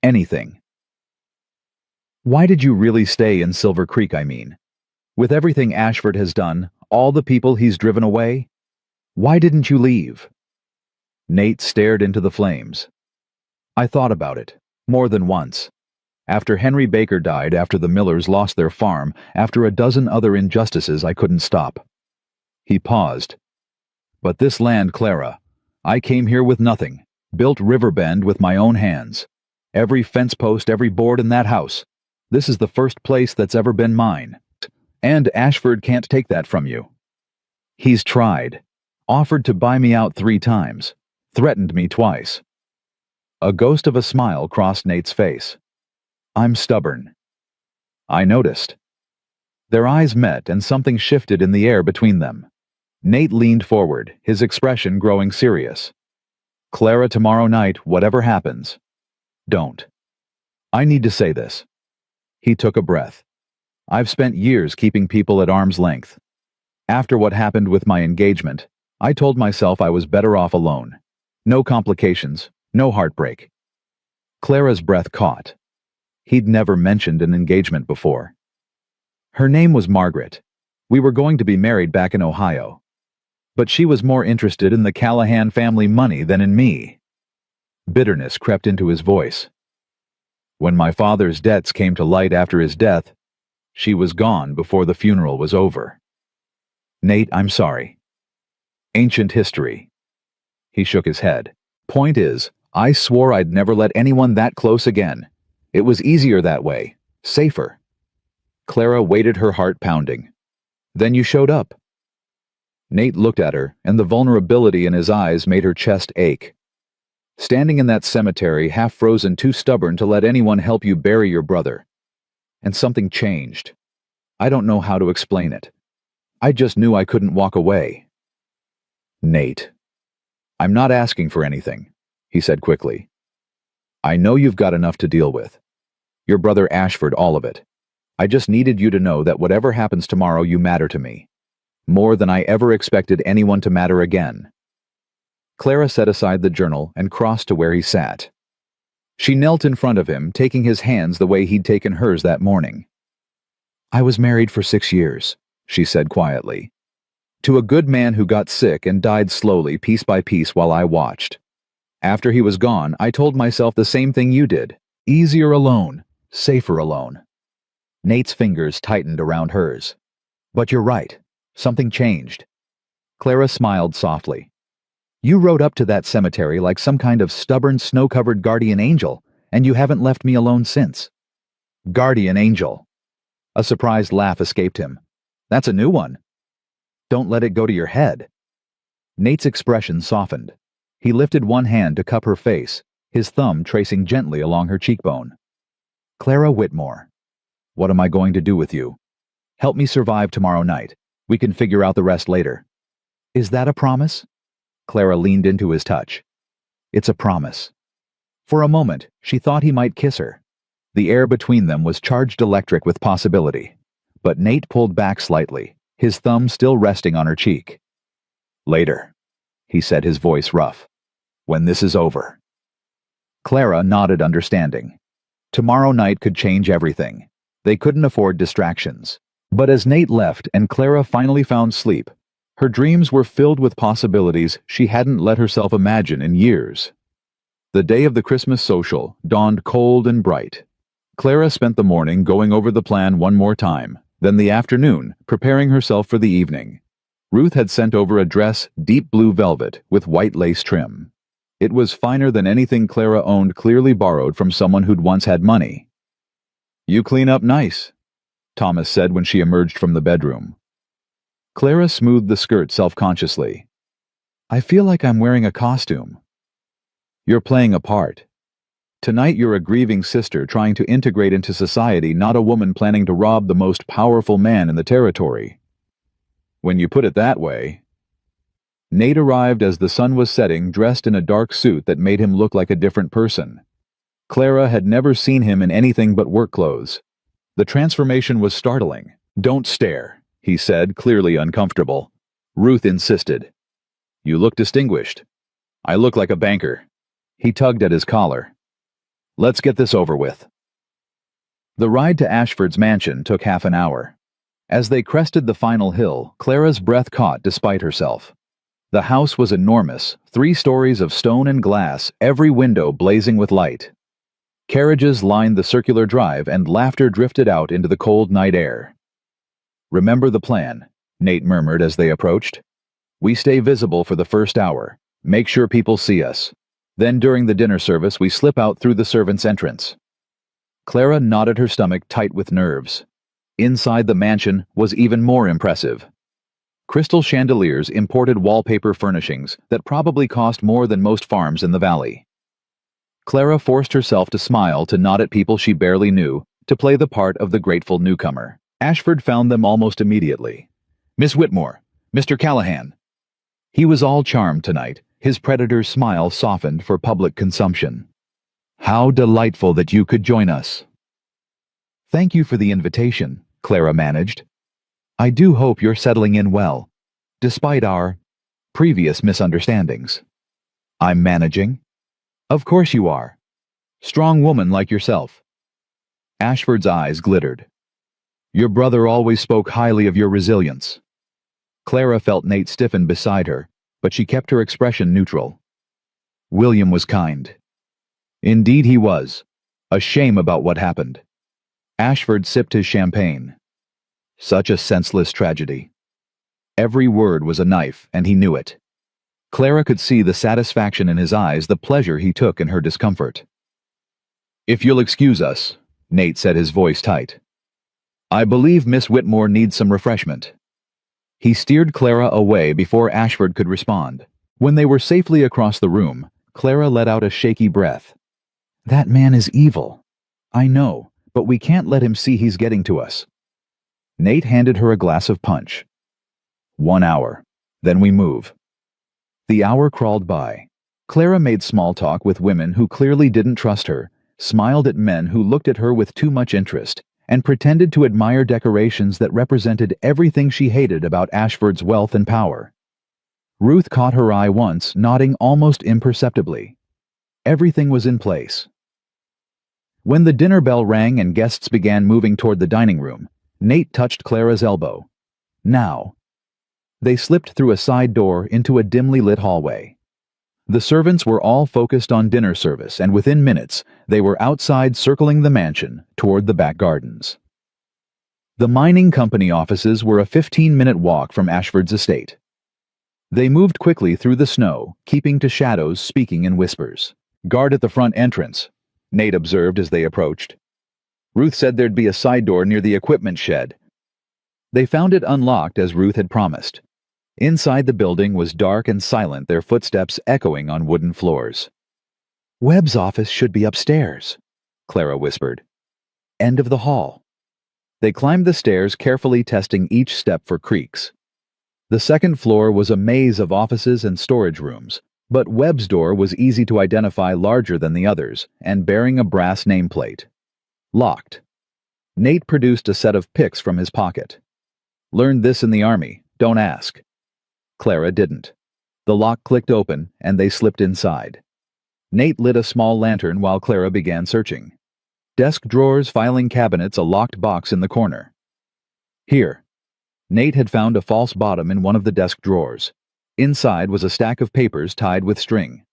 Anything. Why did you really stay in Silver Creek, I mean? With everything Ashford has done, all the people he's driven away? Why didn't you leave? Nate stared into the flames. I thought about it, more than once. After Henry Baker died, after the Millers lost their farm, after a dozen other injustices I couldn't stop. He paused. But this land, Clara, I came here with nothing, built Riverbend with my own hands. Every fence post, every board in that house. This is the first place that's ever been mine. And Ashford can't take that from you. He's tried. Offered to buy me out 3 times. Threatened me twice. A ghost of a smile crossed Nate's face. I'm stubborn. I noticed. Their eyes met and something shifted in the air between them. Nate leaned forward, his expression growing serious. Clara, tomorrow night, whatever happens, don't. I need to say this. He took a breath. I've spent years keeping people at arm's length. After what happened with my engagement, I told myself I was better off alone. No complications, no heartbreak. Clara's breath caught. He'd never mentioned an engagement before. Her name was Margaret. We were going to be married back in Ohio. But she was more interested in the Callahan family money than in me. Bitterness crept into his voice. When my father's debts came to light after his death, she was gone before the funeral was over. Nate, I'm sorry. Ancient history. He shook his head. Point is, I swore I'd never let anyone that close again. It was easier that way. Safer. Clara waited, her heart pounding. Then you showed up. Nate looked at her, and the vulnerability in his eyes made her chest ache. Standing in that cemetery, half-frozen, too stubborn to let anyone help you bury your brother. And something changed. I don't know how to explain it. I just knew I couldn't walk away. Nate. I'm not asking for anything, he said quickly. I know you've got enough to deal with. Your brother Ashford, all of it. I just needed you to know that whatever happens tomorrow, you matter to me. More than I ever expected anyone to matter again. Clara set aside the journal and crossed to where he sat. She knelt in front of him, taking his hands the way he'd taken hers that morning. I was married for 6 years, she said quietly. To a good man who got sick and died slowly, piece by piece, while I watched. After he was gone, I told myself the same thing you did. Easier alone, safer alone. Nate's fingers tightened around hers. But you're right. Something changed. Clara smiled softly. You rode up to that cemetery like some kind of stubborn, snow-covered guardian angel, and you haven't left me alone since. Guardian angel. A surprised laugh escaped him. That's a new one. Don't let it go to your head. Nate's expression softened. He lifted one hand to cup her face, his thumb tracing gently along her cheekbone. Clara Whitmore. What am I going to do with you? Help me survive tomorrow night. We can figure out the rest later. Is that a promise? Clara leaned into his touch. It's a promise. For a moment, she thought he might kiss her. The air between them was charged electric with possibility. But Nate pulled back slightly, his thumb still resting on her cheek. Later, he said, his voice rough. When this is over. Clara nodded, understanding. Tomorrow night could change everything. They couldn't afford distractions. But as Nate left and Clara finally found sleep, her dreams were filled with possibilities she hadn't let herself imagine in years. The day of the Christmas social dawned cold and bright. Clara spent the morning going over the plan one more time, then the afternoon preparing herself for the evening. Ruth had sent over a dress, deep blue velvet, with white lace trim. It was finer than anything Clara owned, clearly borrowed from someone who'd once had money. You clean up nice, Thomas said when she emerged from the bedroom. Clara smoothed the skirt self-consciously. I feel like I'm wearing a costume. You're playing a part. Tonight you're a grieving sister trying to integrate into society, not a woman planning to rob the most powerful man in the territory. When you put it that way. Nate arrived as the sun was setting, dressed in a dark suit that made him look like a different person. Clara had never seen him in anything but work clothes. The transformation was startling. Don't stare, he said, clearly uncomfortable. Ruth insisted. You look distinguished. I look like a banker. He tugged at his collar. Let's get this over with. The ride to Ashford's mansion took half an hour. As they crested the final hill, Clara's breath caught despite herself. The house was enormous, 3 stories of stone and glass, every window blazing with light. Carriages lined the circular drive and laughter drifted out into the cold night air. Remember the plan, Nate murmured as they approached. We stay visible for the first hour, make sure people see us. Then during the dinner service we slip out through the servants' entrance. Clara knotted her stomach tight with nerves. Inside the mansion was even more impressive. Crystal chandeliers, imported wallpaper furnishings that probably cost more than most farms in the valley. Clara forced herself to smile, to nod at people she barely knew, to play the part of the grateful newcomer. Ashford found them almost immediately. Miss Whitmore, Mr. Callahan. He was all charm tonight, his predator's smile softened for public consumption. How delightful that you could join us. Thank you for the invitation, Clara managed. I do hope you're settling in well, despite our previous misunderstandings. I'm managing. Of course you are. Strong woman like yourself. Ashford's eyes glittered. Your brother always spoke highly of your resilience. Clara felt Nate stiffen beside her, but she kept her expression neutral. William was kind. Indeed he was. A shame about what happened. Ashford sipped his champagne. Such a senseless tragedy. Every word was a knife, and he knew it. Clara could see the satisfaction in his eyes, the pleasure he took in her discomfort. If you'll excuse us, Nate said, his voice tight. I believe Miss Whitmore needs some refreshment. He steered Clara away before Ashford could respond. When they were safely across the room, Clara let out a shaky breath. That man is evil. I know, but we can't let him see he's getting to us. Nate handed her a glass of punch. 1 hour. Then we move. The hour crawled by. Clara made small talk with women who clearly didn't trust her, smiled at men who looked at her with too much interest, and pretended to admire decorations that represented everything she hated about Ashford's wealth and power. Ruth caught her eye once, nodding almost imperceptibly. Everything was in place. When the dinner bell rang and guests began moving toward the dining room, Nate touched Clara's elbow. Now. They slipped through a side door into a dimly lit hallway. The servants were all focused on dinner service, and within minutes, they were outside circling the mansion toward the back gardens. The mining company offices were a 15-minute walk from Ashford's estate. They moved quickly through the snow, keeping to shadows, speaking in whispers. "Guard at the front entrance," Nate observed as they approached. "Ruth said there'd be a side door near the equipment shed." They found it unlocked as Ruth had promised. Inside the building was dark and silent, their footsteps echoing on wooden floors. "Webb's office should be upstairs," Clara whispered. "End of the hall." They climbed the stairs, carefully testing each step for creaks. The second floor was a maze of offices and storage rooms, but Webb's door was easy to identify, larger than the others, and bearing a brass nameplate. Locked. Nate produced a set of picks from his pocket. "Learned this in the army, don't ask." Clara didn't. The lock clicked open, and they slipped inside. Nate lit a small lantern while Clara began searching. Desk drawers, filing cabinets, a locked box in the corner. Here. Nate had found a false bottom in one of the desk drawers. Inside was a stack of papers tied with string.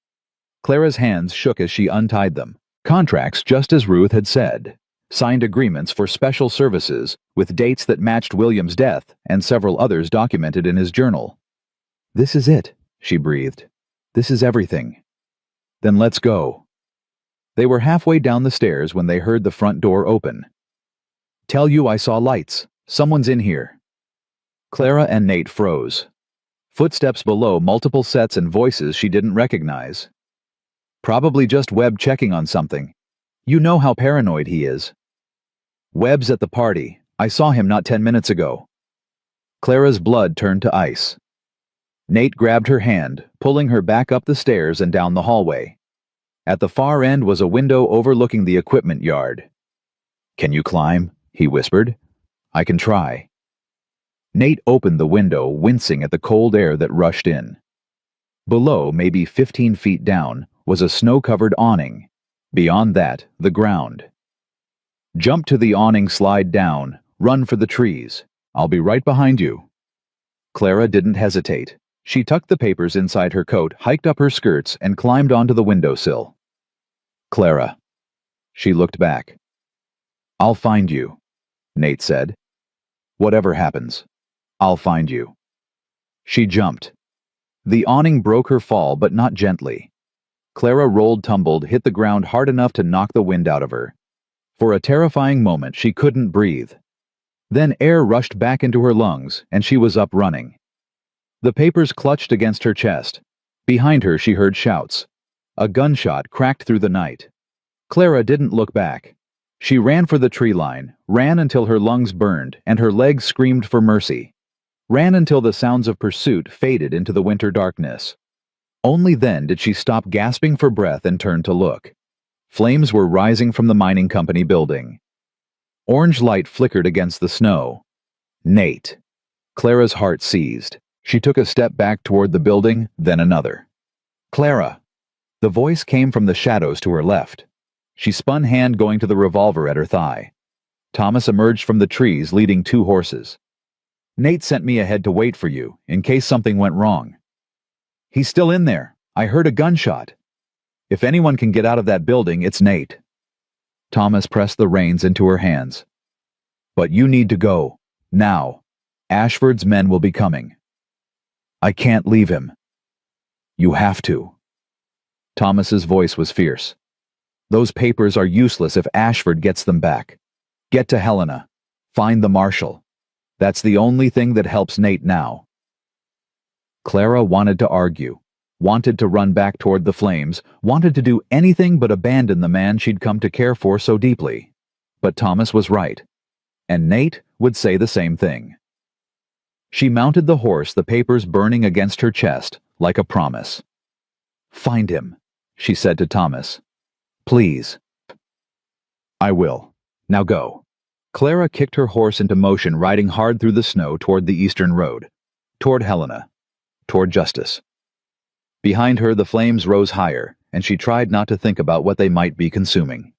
Clara's hands shook as she untied them. Contracts, just as Ruth had said. Signed agreements for special services, with dates that matched William's death, and several others documented in his journal. "This is it," she breathed. "This is everything." "Then let's go." They were halfway down the stairs when they heard the front door open. "Tell you I saw lights. Someone's in here." Clara and Nate froze. Footsteps below, multiple sets and voices she didn't recognize. "Probably just Webb checking on something. You know how paranoid he is." "Webb's at the party. I saw him not 10 minutes ago." Clara's blood turned to ice. Nate grabbed her hand, pulling her back up the stairs and down the hallway. At the far end was a window overlooking the equipment yard. "Can you climb?" he whispered. "I can try." Nate opened the window, wincing at the cold air that rushed in. Below, maybe 15 feet down, was a snow-covered awning. Beyond that, the ground. "Jump to the awning, slide down, run for the trees. I'll be right behind you." Clara didn't hesitate. She tucked the papers inside her coat, hiked up her skirts, and climbed onto the windowsill. "Clara." She looked back. "I'll find you," Nate said. "Whatever happens, I'll find you." She jumped. The awning broke her fall, but not gently. Clara rolled, tumbled, hit the ground hard enough to knock the wind out of her. For a terrifying moment, she couldn't breathe. Then air rushed back into her lungs, and she was up running. The papers clutched against her chest. Behind her, she heard shouts. A gunshot cracked through the night. Clara didn't look back. She ran for the tree line, ran until her lungs burned and her legs screamed for mercy. Ran until the sounds of pursuit faded into the winter darkness. Only then did she stop gasping for breath and turn to look. Flames were rising from the mining company building. Orange light flickered against the snow. Nate. Clara's heart seized. She took a step back toward the building, then another. "Clara!" The voice came from the shadows to her left. She spun, hand going to the revolver at her thigh. Thomas emerged from the trees, leading 2 horses. "Nate sent me ahead to wait for you, in case something went wrong." "He's still in there. I heard a gunshot. If anyone can get out of that building, it's Nate." Thomas pressed the reins into her hands. "But you need to go. Now. Ashford's men will be coming." "I can't leave him." "You have to." Thomas's voice was fierce. "Those papers are useless if Ashford gets them back. Get to Helena. Find the marshal. That's the only thing that helps Nate now." Clara wanted to argue, wanted to run back toward the flames, wanted to do anything but abandon the man she'd come to care for so deeply. But Thomas was right, and Nate would say the same thing. She mounted the horse, the papers burning against her chest, like a promise. "Find him," she said to Thomas. "Please." "I will. Now go." Clara kicked her horse into motion, riding hard through the snow toward the eastern road, toward Helena, toward justice. Behind her, the flames rose higher, and she tried not to think about what they might be consuming.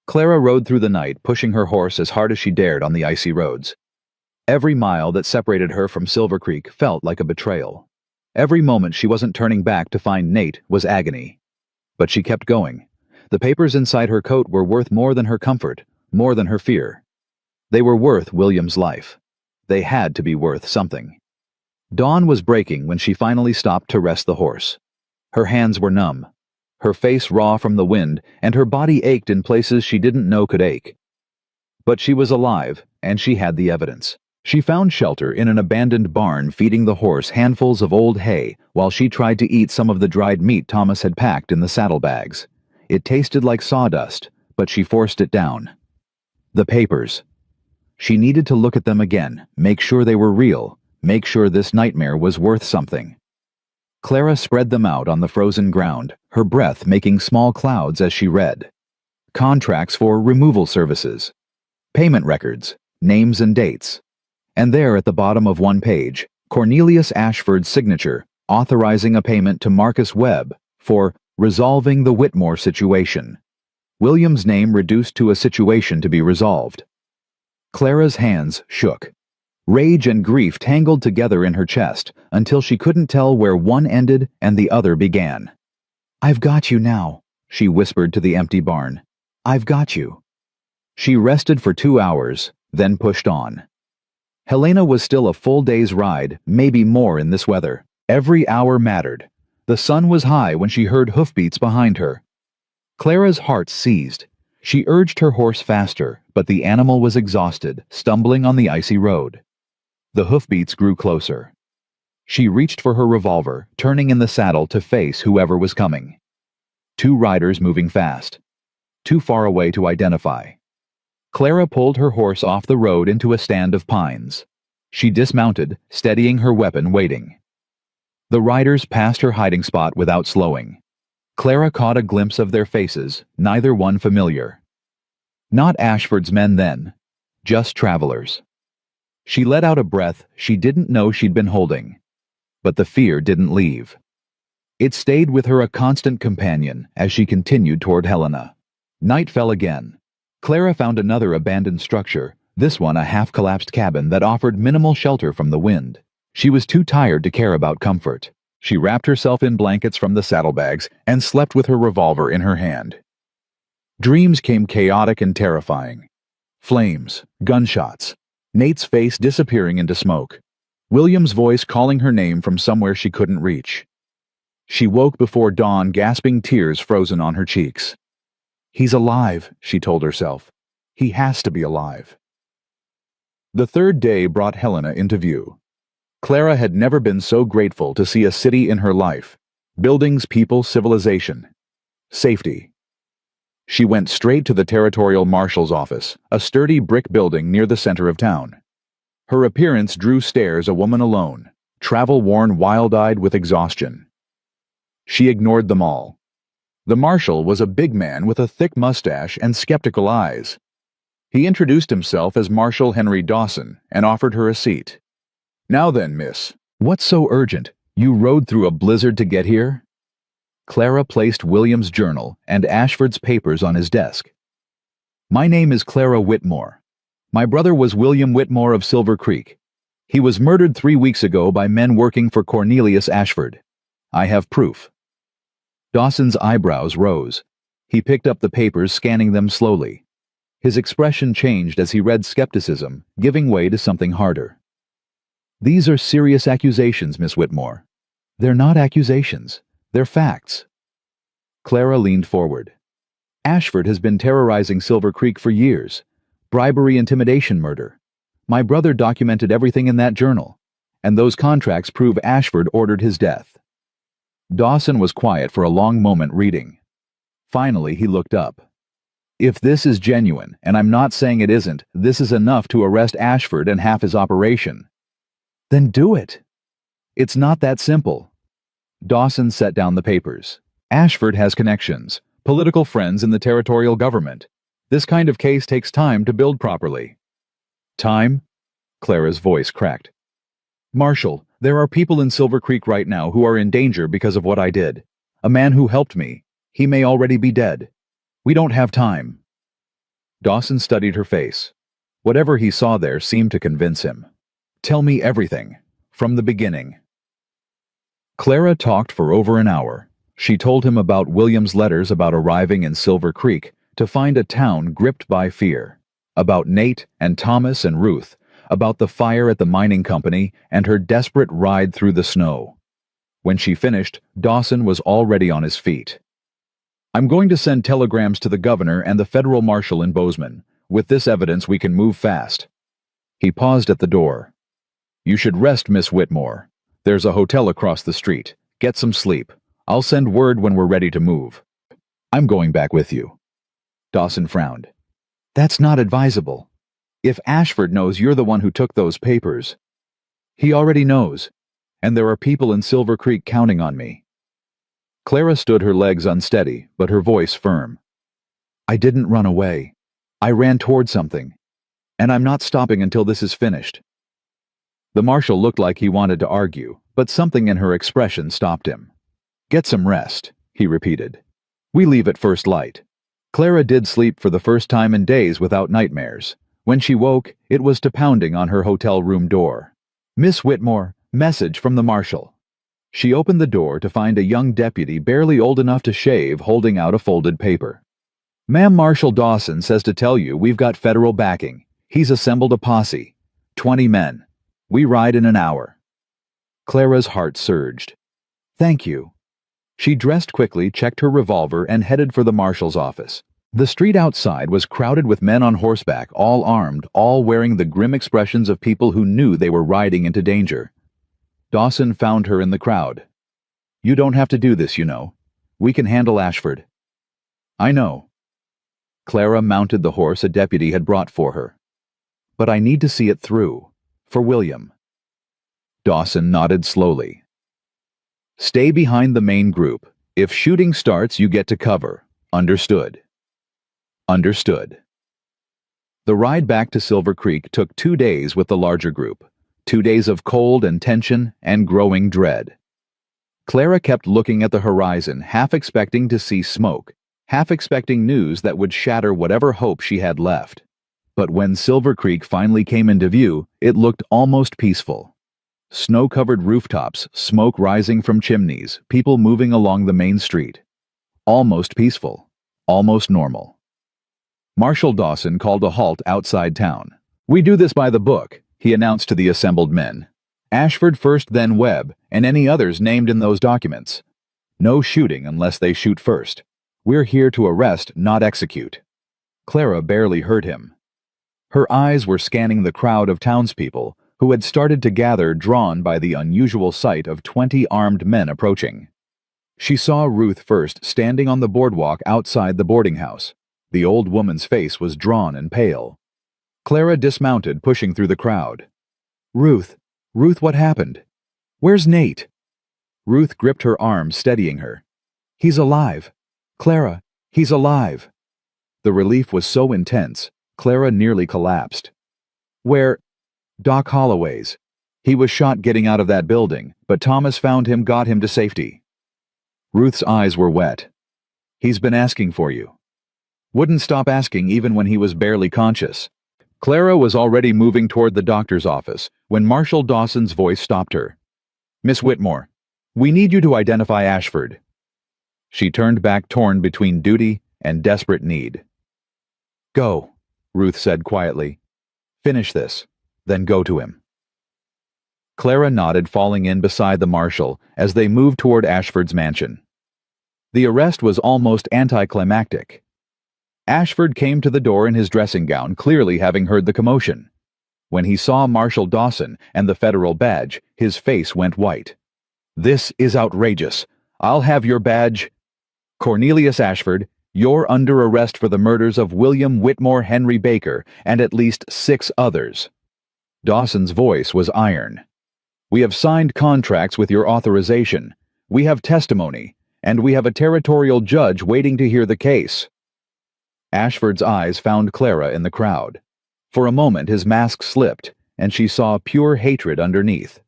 Clara rode through the night, pushing her horse as hard as she dared on the icy roads. Every mile that separated her from Silver Creek felt like a betrayal. Every moment she wasn't turning back to find Nate was agony. But she kept going. The papers inside her coat were worth more than her comfort, more than her fear. They were worth William's life. They had to be worth something. Dawn was breaking when she finally stopped to rest the horse. Her hands were numb, her face raw from the wind, and her body ached in places she didn't know could ache. But she was alive, and she had the evidence. She found shelter in an abandoned barn, feeding the horse handfuls of old hay while she tried to eat some of the dried meat Thomas had packed in the saddlebags. It tasted like sawdust, but she forced it down. The papers. She needed to look at them again, make sure they were real, make sure this nightmare was worth something. Clara spread them out on the frozen ground, her breath making small clouds as she read. Contracts for removal services. Payment records, names and dates. And there at the bottom of one page, Cornelius Ashford's signature, authorizing a payment to Marcus Webb for resolving the Whitmore situation. William's name reduced to a situation to be resolved. Clara's hands shook. Rage and grief tangled together in her chest until she couldn't tell where one ended and the other began. "I've got you now," she whispered to the empty barn. "I've got you." She rested for 2 hours, then pushed on. Helena was still a full day's ride, maybe more in this weather. Every hour mattered. The sun was high when she heard hoofbeats behind her. Clara's heart seized. She urged her horse faster, but the animal was exhausted, stumbling on the icy road. The hoofbeats grew closer. She reached for her revolver, turning in the saddle to face whoever was coming. 2 riders moving fast. Too far away to identify. Clara pulled her horse off the road into a stand of pines. She dismounted, steadying her weapon, waiting. The riders passed her hiding spot without slowing. Clara caught a glimpse of their faces, neither one familiar. Not Ashford's men then, just travelers. She let out a breath she didn't know she'd been holding. But the fear didn't leave. It stayed with her, a constant companion, as she continued toward Helena. Night fell again. Clara found another abandoned structure, this one a half-collapsed cabin that offered minimal shelter from the wind. She was too tired to care about comfort. She wrapped herself in blankets from the saddlebags and slept with her revolver in her hand. Dreams came, chaotic and terrifying. Flames, gunshots, Nate's face disappearing into smoke, William's voice calling her name from somewhere she couldn't reach. She woke before dawn, gasping, tears frozen on her cheeks. "He's alive," she told herself. "He has to be alive." The third day brought Helena into view. Clara had never been so grateful to see a city in her life. Buildings, people, civilization. Safety. She went straight to the territorial marshal's office, a sturdy brick building near the center of town. Her appearance drew stares, a woman alone, travel-worn, wild-eyed with exhaustion. She ignored them all. The marshal was a big man with a thick mustache and skeptical eyes. He introduced himself as Marshal Henry Dawson and offered her a seat. "Now then, miss, what's so urgent? You rode through a blizzard to get here?" Clara placed William's journal and Ashford's papers on his desk. "My name is Clara Whitmore. My brother was William Whitmore of Silver Creek. He was murdered 3 weeks ago by men working for Cornelius Ashford. I have proof." Dawson's eyebrows rose. He picked up the papers, scanning them slowly. His expression changed as he read, skepticism giving way to something harder. "These are serious accusations, Miss Whitmore." "They're not accusations. They're facts." Clara leaned forward. "Ashford has been terrorizing Silver Creek for years. Bribery, intimidation, murder. My brother documented everything in that journal, and those contracts prove Ashford ordered his death." Dawson was quiet for a long moment, reading. Finally, he looked up. "If this is genuine, and I'm not saying it isn't, this is enough to arrest Ashford and half his operation." "Then do it." "It's not that simple. Dawson set down the papers. Ashford has connections, political friends in the territorial government. This kind of case takes time to build properly. Time? Clara's voice cracked. Marshal, there are people in Silver Creek right now who are in danger because of what I did. A man who helped me. He may already be dead. We don't have time. Dawson studied her face. Whatever he saw there seemed to convince him. Tell me everything, from the beginning. Clara talked for over an hour. She told him about William's letters about arriving in Silver Creek to find a town gripped by fear, about Nate and Thomas and Ruth, about the fire at the mining company and her desperate ride through the snow. When she finished, Dawson was already on his feet. I'm going to send telegrams to the governor and the federal marshal in Bozeman. With this evidence, we can move fast. He paused at the door. You should rest, Miss Whitmore. There's a hotel across the street. Get some sleep. I'll send word when we're ready to move. I'm going back with you. Dawson frowned. That's not advisable. If Ashford knows you're the one who took those papers, he already knows, and there are people in Silver Creek counting on me. Clara stood her legs unsteady, but her voice firm. I didn't run away. I ran toward something, and I'm not stopping until this is finished. The marshal looked like he wanted to argue, but something in her expression stopped him. Get some rest, he repeated. We leave at first light. Clara did sleep for the first time in days without nightmares. When she woke, it was to pounding on her hotel room door. Miss Whitmore, message from the marshal. She opened the door to find a young deputy barely old enough to shave holding out a folded paper. Ma'am, Marshal Dawson says to tell you we've got federal backing. He's assembled a posse. 20 men. We ride in an hour. Clara's heart surged. Thank you. She dressed quickly, checked her revolver, and headed for the marshal's office. The street outside was crowded with men on horseback, all armed, all wearing the grim expressions of people who knew they were riding into danger. Dawson found her in the crowd. You don't have to do this, you know. We can handle Ashford. I know. Clara mounted the horse a deputy had brought for her. But I need to see it through. For William. Dawson nodded slowly. Stay behind the main group. If shooting starts, you get to cover. Understood. Understood. The ride back to Silver Creek took 2 days with the larger group. 2 days of cold and tension and growing dread. Clara kept looking at the horizon, half expecting to see smoke, half expecting news that would shatter whatever hope she had left. But when Silver Creek finally came into view, it looked almost peaceful. Snow-covered rooftops, smoke rising from chimneys, people moving along the main street. Almost peaceful. Almost normal. Marshal Dawson called a halt outside town. We do this by the book, he announced to the assembled men. Ashford first, then Webb, and any others named in those documents. No shooting unless they shoot first. We're here to arrest, not execute. Clara barely heard him. Her eyes were scanning the crowd of townspeople who had started to gather, drawn by the unusual sight of 20 armed men approaching. She saw Ruth first, standing on the boardwalk outside the boarding house. The old woman's face was drawn and pale. Clara dismounted, pushing through the crowd. Ruth, what happened? Where's Nate? Ruth gripped her arm, steadying her. He's alive. Clara, he's alive. The relief was so intense, Clara nearly collapsed. Where? Doc Holloway's. He was shot getting out of that building, but Thomas found him, got him to safety. Ruth's eyes were wet. He's been asking for you. Wouldn't stop asking even when he was barely conscious. Clara was already moving toward the doctor's office when Marshal Dawson's voice stopped her. Miss Whitmore, we need you to identify Ashford. She turned back, torn between duty and desperate need. Go, Ruth said quietly. Finish this, then go to him. Clara nodded, falling in beside the marshal as they moved toward Ashford's mansion. The arrest was almost anticlimactic. Ashford came to the door in his dressing gown, clearly having heard the commotion. When he saw Marshal Dawson and the federal badge, his face went white. This is outrageous. I'll have your badge. Cornelius Ashford, you're under arrest for the murders of William Whitmore Henry Baker and at least 6 others. Dawson's voice was iron. We have signed contracts with your authorization. We have testimony, and we have a territorial judge waiting to hear the case." Ashford's eyes found Clara in the crowd. For a moment his mask slipped, and she saw pure hatred underneath.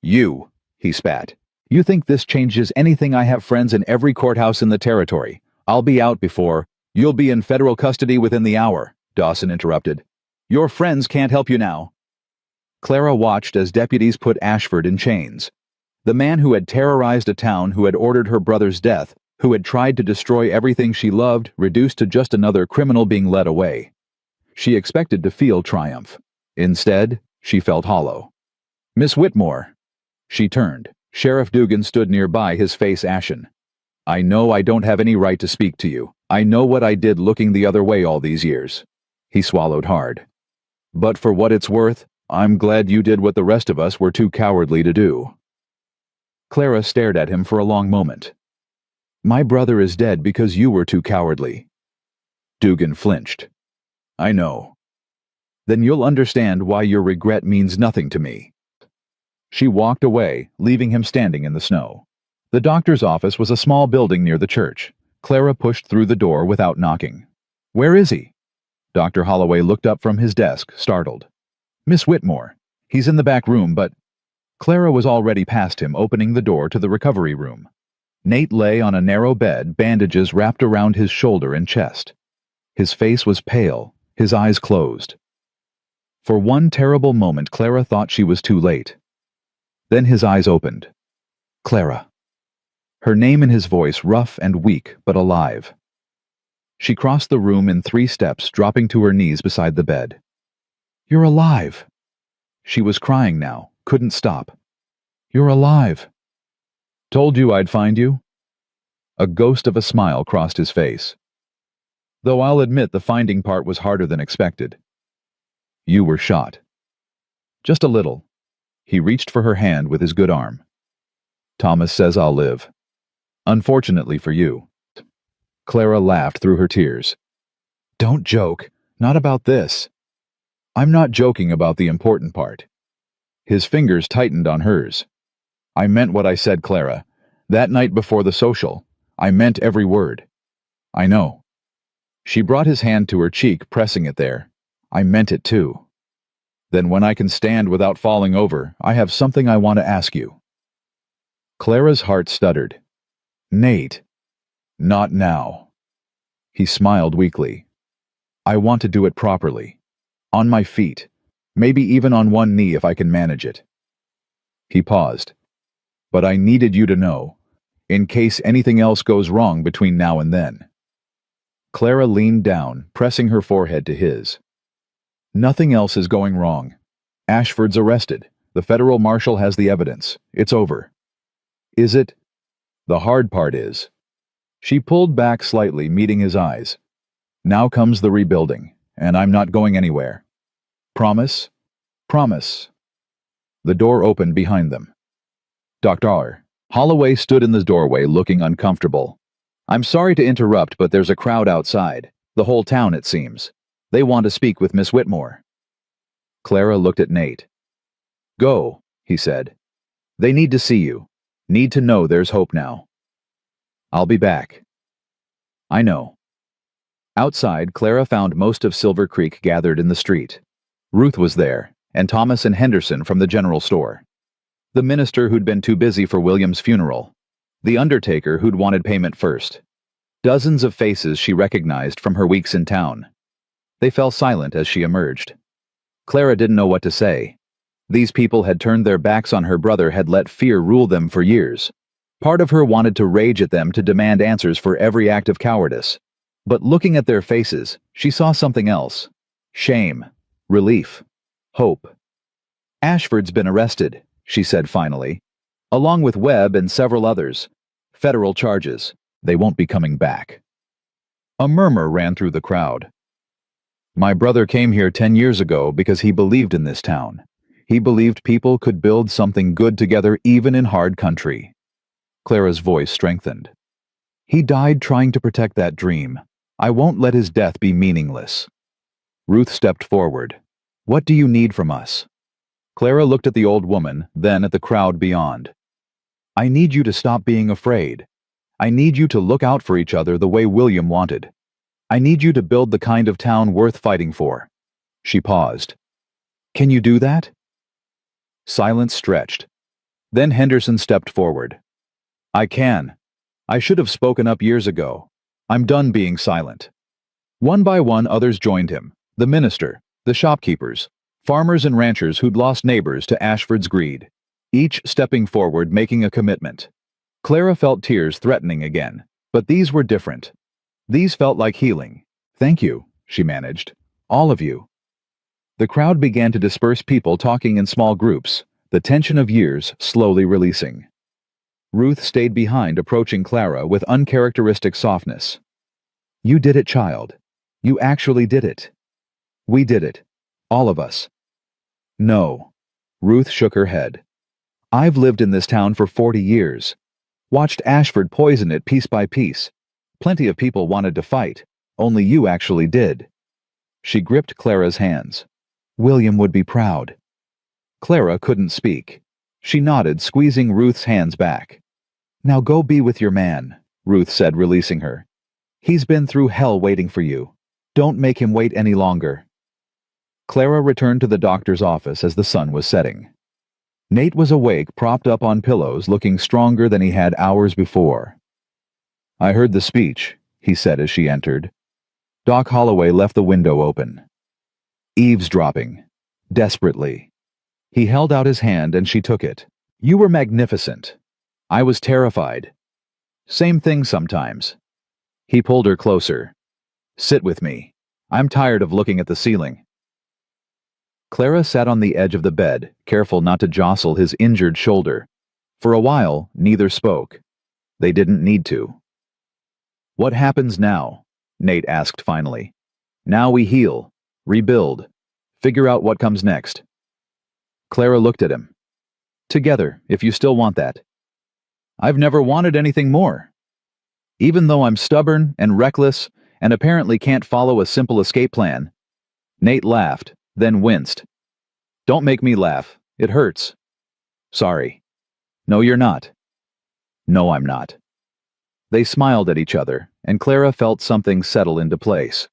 "You," he spat. "You think this changes anything? I have friends in every courthouse in the territory. I'll be out before—" "You'll be in federal custody within the hour," Dawson interrupted. "Your friends can't help you now." Clara watched as deputies put Ashford in chains. The man who had terrorized a town, who had ordered her brother's death, who had tried to destroy everything she loved, reduced to just another criminal being led away. She expected to feel triumph. Instead, she felt hollow. "Miss Whitmore." She turned. Sheriff Dugan stood nearby, his face ashen. "I know I don't have any right to speak to you. I know what I did looking the other way all these years." He swallowed hard. "But for what it's worth, I'm glad you did what the rest of us were too cowardly to do." Clara stared at him for a long moment. "My brother is dead because you were too cowardly." Dugan flinched. "I know." "Then you'll understand why your regret means nothing to me." She walked away, leaving him standing in the snow. The doctor's office was a small building near the church. Clara pushed through the door without knocking. "Where is he?" Dr. Holloway looked up from his desk, startled. "Miss Whitmore. He's in the back room, but—" Clara was already past him, opening the door to the recovery room. Nate lay on a narrow bed, bandages wrapped around his shoulder and chest. His face was pale, his eyes closed. For one terrible moment, Clara thought she was too late. Then his eyes opened. "Clara." Her name in his voice, rough and weak, but alive. She crossed the room in 3 steps, dropping to her knees beside the bed. "You're alive." She was crying now, couldn't stop. "You're alive." "Told you I'd find you." A ghost of a smile crossed his face. "Though I'll admit the finding part was harder than expected." "You were shot." "Just a little." He reached for her hand with his good arm. "Thomas says I'll live. Unfortunately for you." Clara laughed through her tears. "Don't joke. Not about this." "I'm not joking about the important part." His fingers tightened on hers. "I meant what I said, Clara. That night before the social. I meant every word." "I know." She brought his hand to her cheek, pressing it there. "I meant it too." "Then when I can stand without falling over, I have something I want to ask you." Clara's heart stuttered. "Nate." "Not now." He smiled weakly. "I want to do it properly. On my feet. Maybe even on one knee if I can manage it." He paused. "But I needed you to know, in case anything else goes wrong between now and then." Clara leaned down, pressing her forehead to his. "Nothing else is going wrong. Ashford's arrested. The federal marshal has the evidence. It's over." "Is it?" "The hard part is." She pulled back slightly, meeting his eyes. "Now comes the rebuilding, and I'm not going anywhere." "Promise?" "Promise." The door opened behind them. "Dr. Holloway stood in the doorway, looking uncomfortable. "I'm sorry to interrupt, but there's a crowd outside. The whole town, it seems. They want to speak with Miss Whitmore." Clara looked at Nate. "Go," he said. "They need to see you. Need to know there's hope now." "I'll be back." "I know." Outside, Clara found most of Silver Creek gathered in the street. Ruth was there, and Thomas and Henderson from the general store. The minister who'd been too busy for William's funeral. The undertaker who'd wanted payment first. Dozens of faces she recognized from her weeks in town. They fell silent as she emerged. Clara didn't know what to say. These people had turned their backs on her brother, had let fear rule them for years. Part of her wanted to rage at them, to demand answers for every act of cowardice. But looking at their faces, she saw something else. Shame. Relief. Hope. "Ashford's been arrested," she said finally. "Along with Webb and several others. Federal charges. They won't be coming back." A murmur ran through the crowd. "My brother came here 10 years ago because he believed in this town. He believed people could build something good together even in hard country." Clara's voice strengthened. "He died trying to protect that dream. I won't let his death be meaningless." Ruth stepped forward. "What do you need from us?" Clara looked at the old woman, then at the crowd beyond. I need you to stop being afraid. I need you to look out for each other the way William wanted. I need you to build the kind of town worth fighting for." She paused. "Can you do that?" Silence stretched. Then Henderson stepped forward. "I can. I should have spoken up years ago. I'm done being silent." One by one others joined him. The minister, the shopkeepers, farmers and ranchers who'd lost neighbors to Ashford's greed, each stepping forward making a commitment. Clara felt tears threatening again, but these were different. These felt like healing. "Thank you," she managed. "All of you." The crowd began to disperse, people talking in small groups, the tension of years slowly releasing. Ruth stayed behind, approaching Clara with uncharacteristic softness. "You did it, child. You actually did it. We did it. All of us." "No." Ruth shook her head. "I've lived in this town for 40 years. Watched Ashford poison it piece by piece. Plenty of people wanted to fight. Only you actually did." She gripped Clara's hands. "William would be proud." Clara couldn't speak. She nodded, squeezing Ruth's hands back. "Now go be with your man," Ruth said, releasing her. "He's been through hell waiting for you. Don't make him wait any longer." Clara returned to the doctor's office as the sun was setting. Nate was awake, propped up on pillows, looking stronger than he had hours before. "I heard the speech," he said as she entered. Doc Holloway left the window open. Eavesdropping. Desperately. He held out his hand and she took it. "You were magnificent. I was terrified. Same thing sometimes." He pulled her closer. "Sit with me. I'm tired of looking at the ceiling." Clara sat on the edge of the bed, careful not to jostle his injured shoulder. For a while, neither spoke. They didn't need to. "What happens now?" Nate asked finally. "Now we heal, rebuild, figure out what comes next." Clara looked at him. "Together, if you still want that." "I've never wanted anything more. Even though I'm stubborn and reckless and apparently can't follow a simple escape plan." Nate laughed, then winced. "Don't make me laugh. It hurts." "Sorry." "No, you're not." "No, I'm not." They smiled at each other, and Clara felt something settle into place.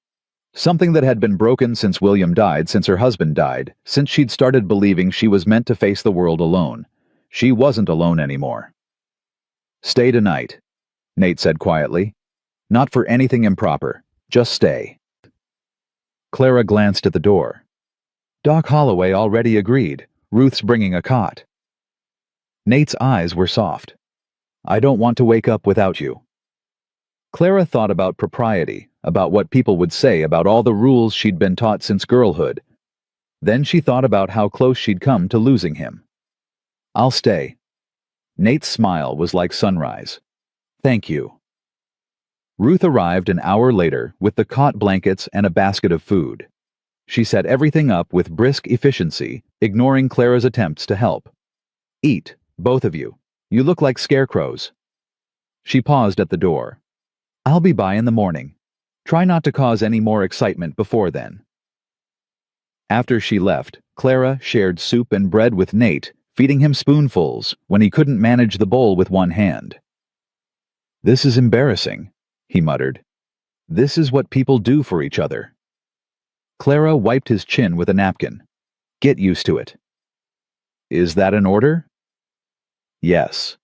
Something that had been broken since William died, since her husband died, since she'd started believing she was meant to face the world alone. She wasn't alone anymore. "Stay tonight," Nate said quietly. "Not for anything improper. Just stay." Clara glanced at the door. Doc Holloway already agreed. Ruth's bringing a cot. Nate's eyes were soft. "I don't want to wake up without you." Clara thought about propriety, about what people would say, about all the rules she'd been taught since girlhood. Then she thought about how close she'd come to losing him. "I'll stay." Nate's smile was like sunrise. "Thank you." Ruth arrived an hour later with the cot blankets and a basket of food. She set everything up with brisk efficiency, ignoring Clara's attempts to help. "Eat, both of you. You look like scarecrows." She paused at the door. "I'll be by in the morning. Try not to cause any more excitement before then." After she left, Clara shared soup and bread with Nate, feeding him spoonfuls when he couldn't manage the bowl with one hand. "This is embarrassing," he muttered. "This is what people do for each other." Clara wiped his chin with a napkin. "Get used to it." "Is that an order?" "Yes."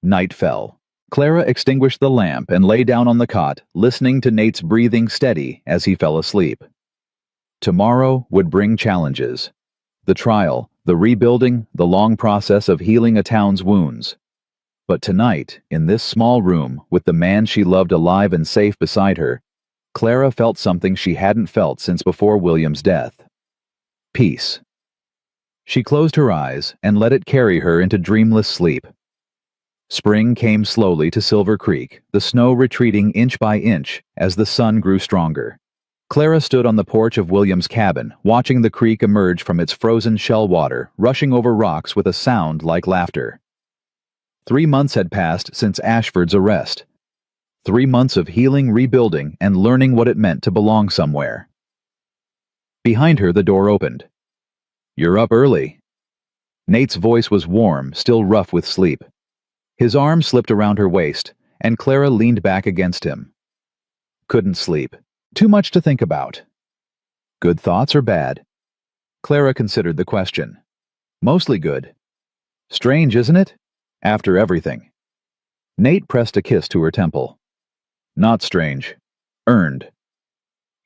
Night fell. Clara extinguished the lamp and lay down on the cot, listening to Nate's breathing steady as he fell asleep. Tomorrow would bring challenges. The trial, the rebuilding, the long process of healing a town's wounds. But tonight, in this small room, with the man she loved alive and safe beside her, Clara felt something she hadn't felt since before William's death. Peace. She closed her eyes and let it carry her into dreamless sleep. Spring came slowly to Silver Creek, the snow retreating inch by inch as the sun grew stronger. Clara stood on the porch of William's cabin, watching the creek emerge from its frozen shell water, rushing over rocks with a sound like laughter. 3 months had passed since Ashford's arrest. 3 months of healing, rebuilding, and learning what it meant to belong somewhere. Behind her, the door opened. "You're up early." Nate's voice was warm, still rough with sleep. His arm slipped around her waist, and Clara leaned back against him. Couldn't sleep. Too much to think about. Good thoughts or bad? Clara considered the question. Mostly good. Strange, isn't it? After everything. Nate pressed a kiss to her temple. Not strange. Earned.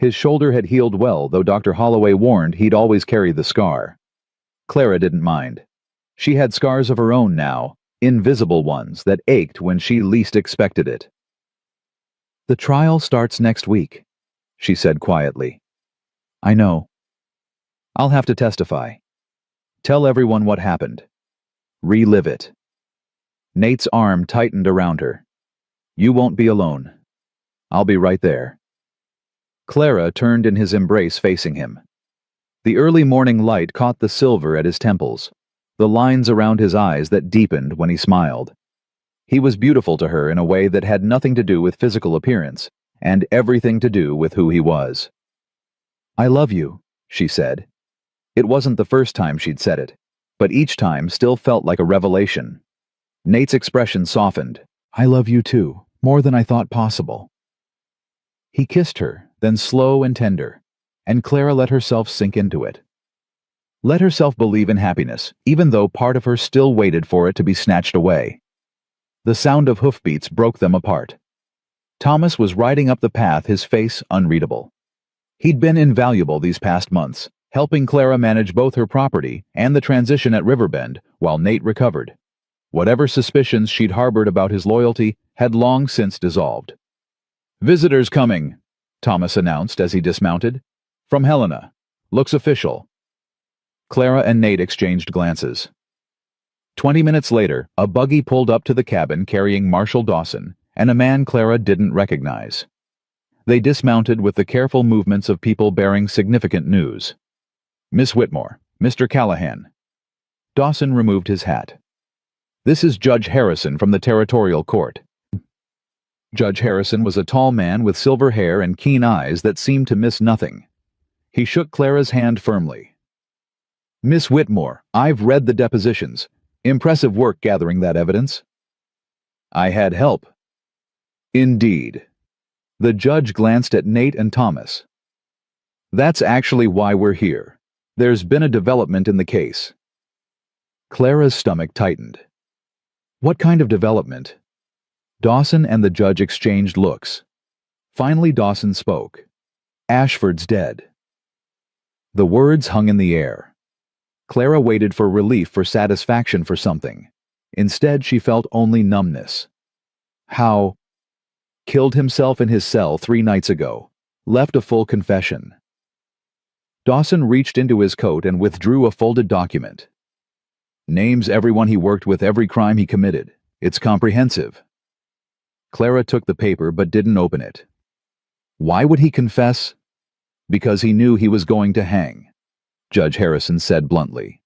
His shoulder had healed well, though Dr. Holloway warned he'd always carry the scar. Clara didn't mind. She had scars of her own now, invisible ones that ached when she least expected it. The trial starts next week, she said quietly. I know. I'll have to testify. Tell everyone what happened. Relive it. Nate's arm tightened around her. You won't be alone. I'll be right there. Clara turned in his embrace facing him. The early morning light caught the silver at his temples, the lines around his eyes that deepened when he smiled. He was beautiful to her in a way that had nothing to do with physical appearance, and everything to do with who he was. I love you, she said. It wasn't the first time she'd said it, but each time still felt like a revelation. Nate's expression softened. I love you too, more than I thought possible. He kissed her, then slow and tender, and Clara let herself sink into it. Let herself believe in happiness, even though part of her still waited for it to be snatched away. The sound of hoofbeats broke them apart. Thomas was riding up the path, his face unreadable. He'd been invaluable these past months, helping Clara manage both her property and the transition at Riverbend while Nate recovered. Whatever suspicions she'd harbored about his loyalty had long since dissolved. Visitors coming, Thomas announced as he dismounted. From Helena. Looks official. Clara and Nate exchanged glances. 20 minutes later, a buggy pulled up to the cabin carrying Marshall Dawson and a man Clara didn't recognize. They dismounted with the careful movements of people bearing significant news. Miss Whitmore, Mr. Callahan. Dawson removed his hat. This is Judge Harrison from the Territorial Court. Judge Harrison was a tall man with silver hair and keen eyes that seemed to miss nothing. He shook Clara's hand firmly. Miss Whitmore, I've read the depositions. Impressive work gathering that evidence. I had help. Indeed. The judge glanced at Nate and Thomas. That's actually why we're here. There's been a development in the case. Clara's stomach tightened. What kind of development? Dawson and the judge exchanged looks. Finally, Dawson spoke. Ashford's dead. The words hung in the air. Clara waited for relief, for satisfaction for something. Instead, she felt only numbness. How? Killed himself in his cell 3 nights ago. Left a full confession. Dawson reached into his coat and withdrew a folded document. Names everyone he worked with, every crime he committed. It's comprehensive. Clara took the paper but didn't open it. Why would he confess? Because he knew he was going to hang, Judge Harrison said bluntly.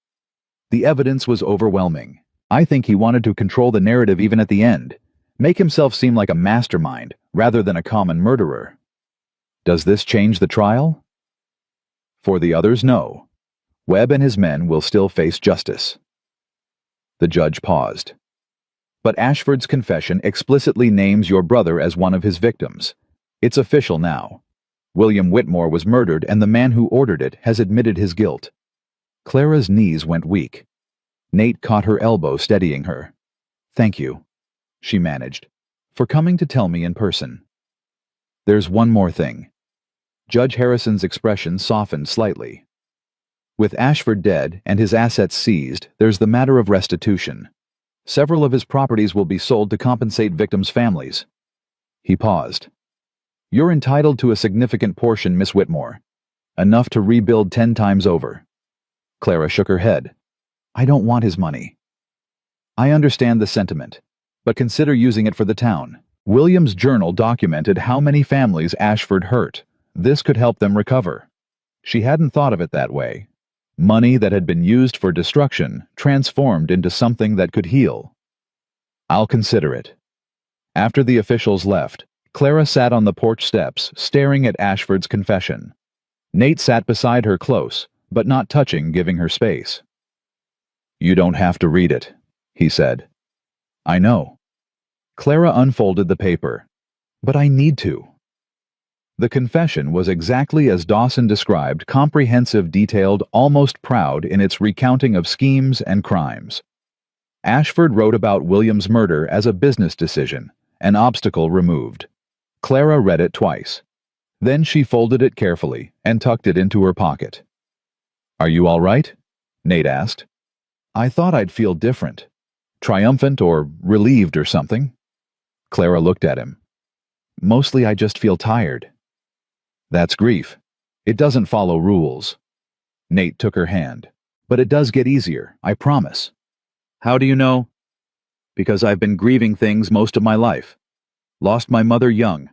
The evidence was overwhelming. I think he wanted to control the narrative even at the end, make himself seem like a mastermind rather than a common murderer. Does this change the trial? For the others, no. Webb and his men will still face justice. The judge paused. But Ashford's confession explicitly names your brother as one of his victims. It's official now. William Whitmore was murdered, and the man who ordered it has admitted his guilt. Clara's knees went weak. Nate caught her elbow, steadying her. Thank you, she managed, for coming to tell me in person. There's one more thing. Judge Harrison's expression softened slightly. With Ashford dead and his assets seized, there's the matter of restitution. Several of his properties will be sold to compensate victims' families. He paused. You're entitled to a significant portion, Miss Whitmore. Enough to rebuild 10 times over. Clara shook her head. I don't want his money. I understand the sentiment, but consider using it for the town. William's journal documented how many families Ashford hurt. This could help them recover. She hadn't thought of it that way. Money that had been used for destruction transformed into something that could heal. I'll consider it. After the officials left, Clara sat on the porch steps, staring at Ashford's confession. Nate sat beside her close, but not touching, giving her space. You don't have to read it, he said. I know. Clara unfolded the paper. But I need to. The confession was exactly as Dawson described, comprehensive, detailed, almost proud in its recounting of schemes and crimes. Ashford wrote about William's murder as a business decision, an obstacle removed. Clara read it twice. Then she folded it carefully and tucked it into her pocket. "Are you all right?" Nate asked. "I thought I'd feel different. Triumphant or relieved or something." Clara looked at him. "Mostly I just feel tired." "That's grief. It doesn't follow rules." Nate took her hand. "But it does get easier, I promise." "How do you know?" "Because I've been grieving things most of my life. Lost my mother young.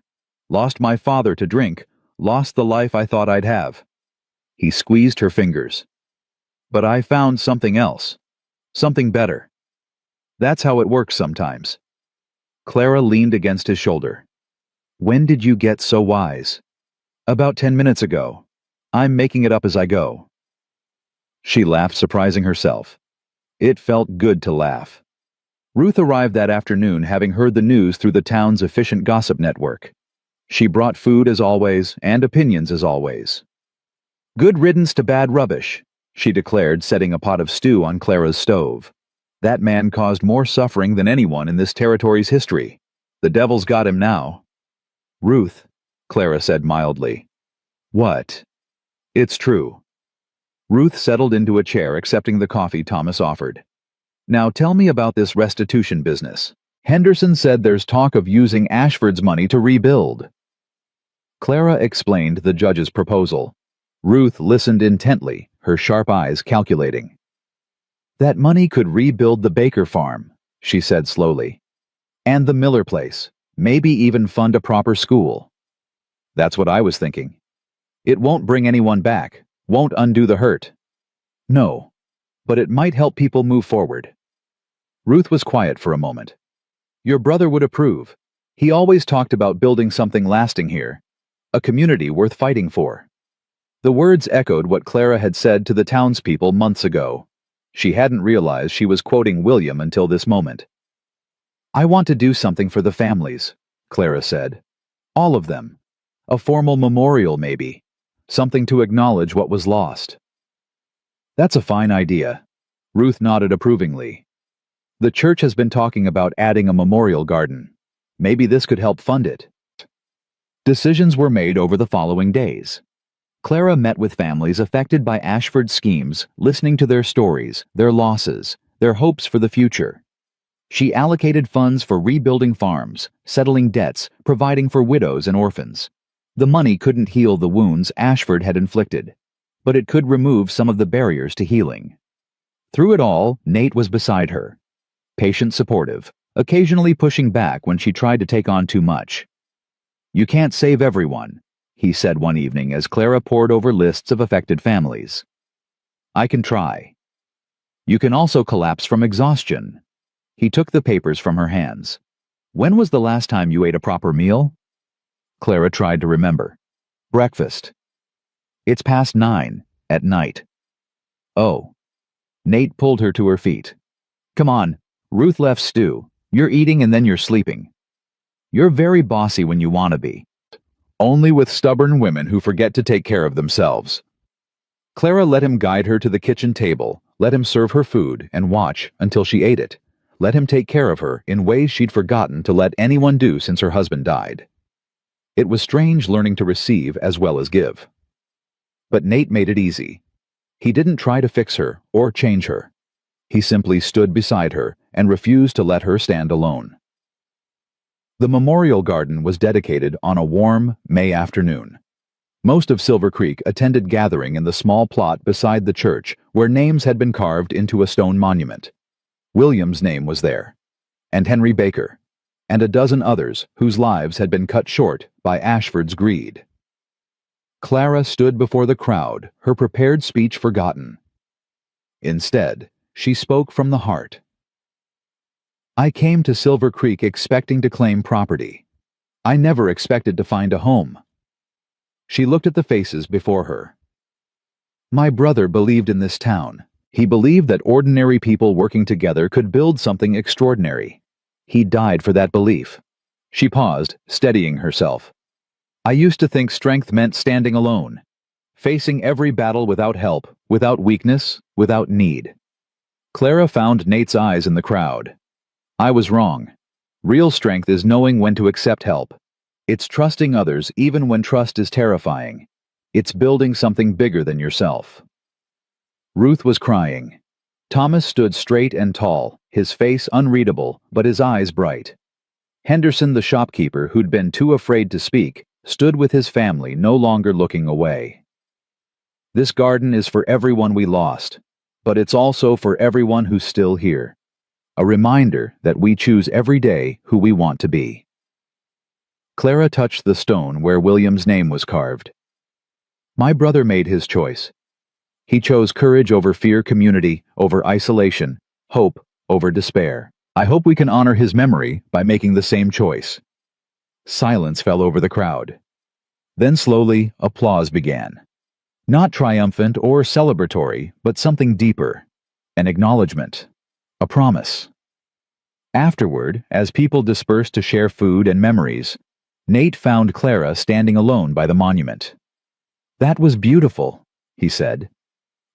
Lost my father to drink. Lost the life I thought I'd have." He squeezed her fingers. "But I found something else. Something better. That's how it works sometimes." Clara leaned against his shoulder. "When did you get so wise?" "About 10 minutes ago. I'm making it up as I go." She laughed, surprising herself. It felt good to laugh. Ruth arrived that afternoon, having heard the news through the town's efficient gossip network. She brought food as always, and opinions as always. "Good riddance to bad rubbish," she declared, setting a pot of stew on Clara's stove. "That man caused more suffering than anyone in this territory's history. The devil's got him now." "Ruth," Clara said mildly. "What?" "It's true." Ruth settled into a chair, accepting the coffee Thomas offered. "Now tell me about this restitution business. Henderson said there's talk of using Ashford's money to rebuild." Clara explained the judge's proposal. Ruth listened intently, her sharp eyes calculating. "That money could rebuild the Baker farm," she said slowly. "And the Miller place, maybe even fund a proper school." "That's what I was thinking." "It won't bring anyone back, won't undo the hurt." "No, but it might help people move forward." Ruth was quiet for a moment. "Your brother would approve. He always talked about building something lasting here, a community worth fighting for." The words echoed what Clara had said to the townspeople months ago. She hadn't realized she was quoting William until this moment. "I want to do something for the families," Clara said. "All of them. A formal memorial, maybe. Something to acknowledge what was lost." "That's a fine idea." Ruth nodded approvingly. "The church has been talking about adding a memorial garden. Maybe this could help fund it." Decisions were made over the following days. Clara met with families affected by Ashford's schemes, listening to their stories, their losses, their hopes for the future. She allocated funds for rebuilding farms, settling debts, providing for widows and orphans. The money couldn't heal the wounds Ashford had inflicted, but it could remove some of the barriers to healing. Through it all, Nate was beside her, patient, supportive, occasionally pushing back when she tried to take on too much. "You can't save everyone," he said one evening as Clara pored over lists of affected families. "I can try." "You can also collapse from exhaustion." He took the papers from her hands. "When was the last time you ate a proper meal?" Clara tried to remember. "Breakfast." "It's past 9, at night." "Oh." Nate pulled her to her feet. "Come on, Ruth left stew. You're eating and then you're sleeping. You're very bossy when you want to be. Only with stubborn women who forget to take care of themselves." Clara let him guide her to the kitchen table, let him serve her food and watch until she ate it, let him take care of her in ways she'd forgotten to let anyone do since her husband died. It was strange learning to receive as well as give. But Nate made it easy. He didn't try to fix her or change her. He simply stood beside her and refused to let her stand alone. The memorial garden was dedicated on a warm May afternoon. Most of Silver Creek attended gathering in the small plot beside the church where names had been carved into a stone monument. William's name was there, and Henry Baker, and a dozen others whose lives had been cut short by Ashford's greed. Clara stood before the crowd, her prepared speech forgotten. Instead, she spoke from the heart. "I came to Silver Creek expecting to claim property. I never expected to find a home." She looked at the faces before her. "My brother believed in this town. He believed that ordinary people working together could build something extraordinary. He died for that belief. She paused, steadying herself. I used to think strength meant standing alone, facing every battle without help, without weakness, without need. Clara found Nate's eyes in the crowd. I was wrong. Real strength is knowing when to accept help. It's trusting others even when trust is terrifying. It's building something bigger than yourself. Ruth was crying. Thomas stood straight and tall, his face unreadable, but his eyes bright. Henderson, the shopkeeper, who'd been too afraid to speak, stood with his family, no longer looking away. This garden is for everyone we lost, but it's also for everyone who's still here. A reminder that we choose every day who we want to be. Clara touched the stone where William's name was carved. My brother made his choice. He chose courage over fear, community over isolation, hope over despair. I hope we can honor his memory by making the same choice. Silence fell over the crowd. Then slowly, applause began. Not triumphant or celebratory, but something deeper. An acknowledgement. A promise. Afterward, as people dispersed to share food and memories, Nate found Clara standing alone by the monument. That was beautiful, he said.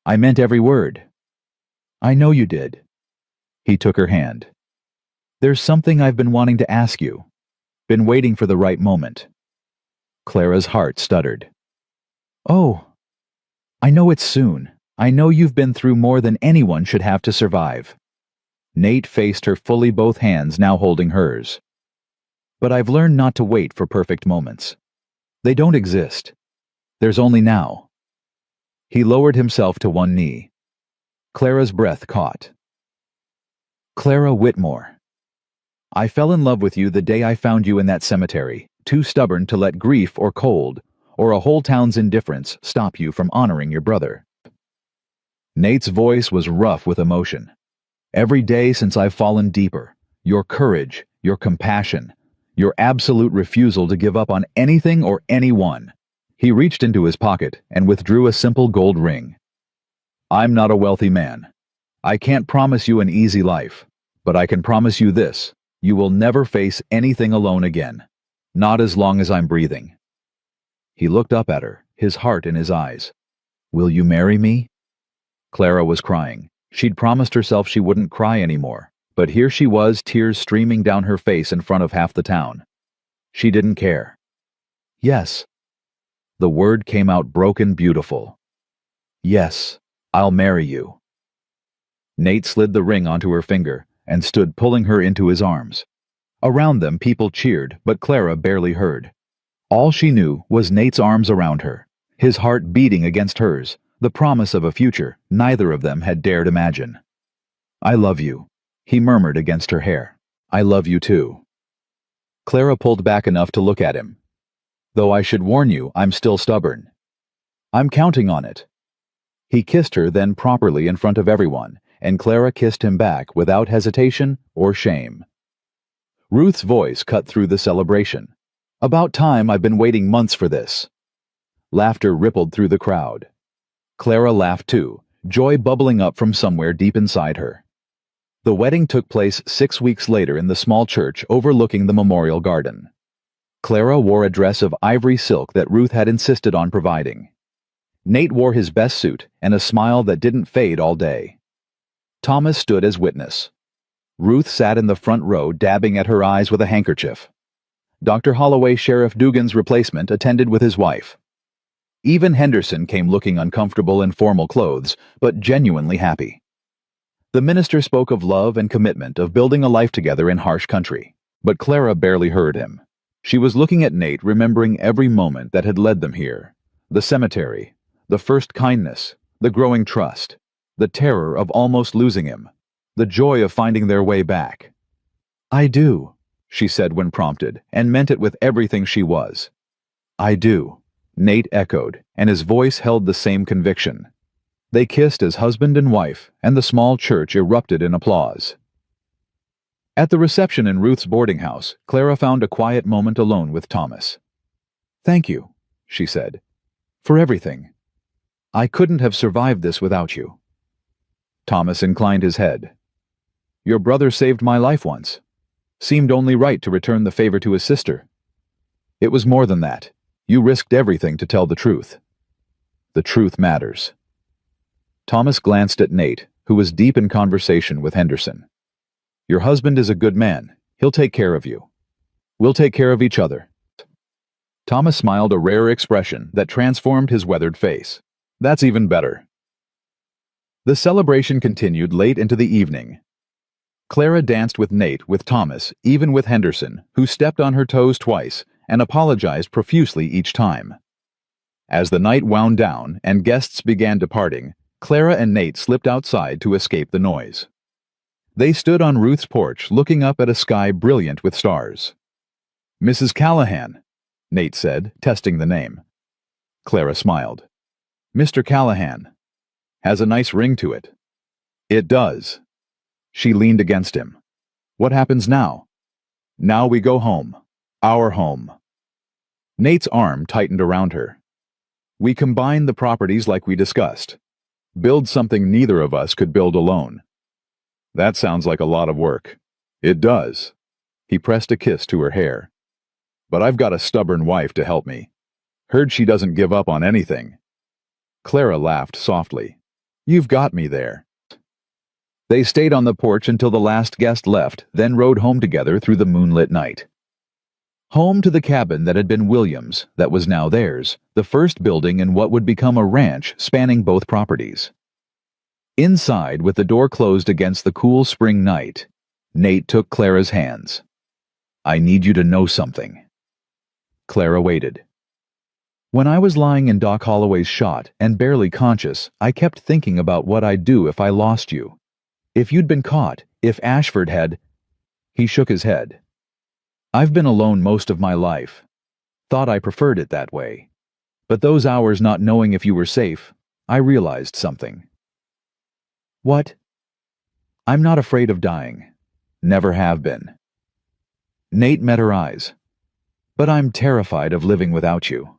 I meant every word. I know you did. He took her hand. There's something I've been wanting to ask you. Been waiting for the right moment. Clara's heart stuttered. Oh, I know it's soon. I know you've been through more than anyone should have to survive. Nate faced her fully, both hands now holding hers. But I've learned not to wait for perfect moments. They don't exist. There's only now. He lowered himself to one knee. Clara's breath caught. Clara Whitmore. I fell in love with you the day I found you in that cemetery, too stubborn to let grief or cold, or a whole town's indifference stop you from honoring your brother. Nate's voice was rough with emotion. Every day since I've fallen deeper, your courage, your compassion, your absolute refusal to give up on anything or anyone. He reached into his pocket and withdrew a simple gold ring. I'm not a wealthy man. I can't promise you an easy life, but I can promise you this: you will never face anything alone again. Not as long as I'm breathing. He looked up at her, his heart in his eyes. Will you marry me? Clara was crying. She'd promised herself she wouldn't cry anymore, but here she was, tears streaming down her face in front of half the town. She didn't care. Yes. The word came out broken, beautiful. Yes, I'll marry you. Nate slid the ring onto her finger and stood pulling her into his arms. Around them, people cheered, but Clara barely heard. All she knew was Nate's arms around her, his heart beating against hers, the promise of a future neither of them had dared imagine. I love you, he murmured against her hair. I love you too. Clara pulled back enough to look at him. Though I should warn you, I'm still stubborn. I'm counting on it. He kissed her then properly in front of everyone, and Clara kissed him back without hesitation or shame. Ruth's voice cut through the celebration. About time, I've been waiting months for this. Laughter rippled through the crowd. Clara laughed too, joy bubbling up from somewhere deep inside her. The wedding took place 6 weeks later in the small church overlooking the memorial garden. Clara wore a dress of ivory silk that Ruth had insisted on providing. Nate wore his best suit and a smile that didn't fade all day. Thomas stood as witness. Ruth sat in the front row, dabbing at her eyes with a handkerchief. Dr. Holloway, Sheriff Dugan's replacement, attended with his wife. Even Henderson came looking uncomfortable in formal clothes, but genuinely happy. The minister spoke of love and commitment, of building a life together in harsh country, but Clara barely heard him. She was looking at Nate, remembering every moment that had led them here. The cemetery, the first kindness, the growing trust, the terror of almost losing him, the joy of finding their way back. I do, she said when prompted, and meant it with everything she was. I do, Nate echoed, and his voice held the same conviction. They kissed as husband and wife, and the small church erupted in applause. At the reception in Ruth's boarding house, Clara found a quiet moment alone with Thomas. Thank you, she said, for everything. I couldn't have survived this without you. Thomas inclined his head. Your brother saved my life once. Seemed only right to return the favor to his sister. It was more than that. You risked everything to tell the truth. The truth matters. Thomas glanced at Nate, who was deep in conversation with Henderson. Your husband is a good man. He'll take care of you. We'll take care of each other. Thomas smiled a rare expression that transformed his weathered face. That's even better. The celebration continued late into the evening. Clara danced with Nate, with Thomas, even with Henderson, who stepped on her toes twice and apologized profusely each time. As the night wound down and guests began departing, Clara and Nate slipped outside to escape the noise. They stood on Ruth's porch looking up at a sky brilliant with stars. Mrs. Callahan, Nate said, testing the name. Clara smiled. Mr. Callahan. Has a nice ring to it. It does. She leaned against him. What happens now? Now we go home. Our home. Nate's arm tightened around her. We combine the properties like we discussed. Build something neither of us could build alone. That sounds like a lot of work. It does. He pressed a kiss to her hair. But I've got a stubborn wife to help me. Heard she doesn't give up on anything. Clara laughed softly. You've got me there. They stayed on the porch until the last guest left, then rode home together through the moonlit night. Home to the cabin that had been Williams', that was now theirs, the first building in what would become a ranch spanning both properties. Inside, with the door closed against the cool spring night, Nate took Clara's hands. I need you to know something. Clara waited. When I was lying in Doc Holloway's shot and barely conscious, I kept thinking about what I'd do if I lost you. If you'd been caught, if Ashford had... He shook his head. I've been alone most of my life. Thought I preferred it that way. But those hours not knowing if you were safe, I realized something. What? I'm not afraid of dying. Never have been. Nate met her eyes. But I'm terrified of living without you.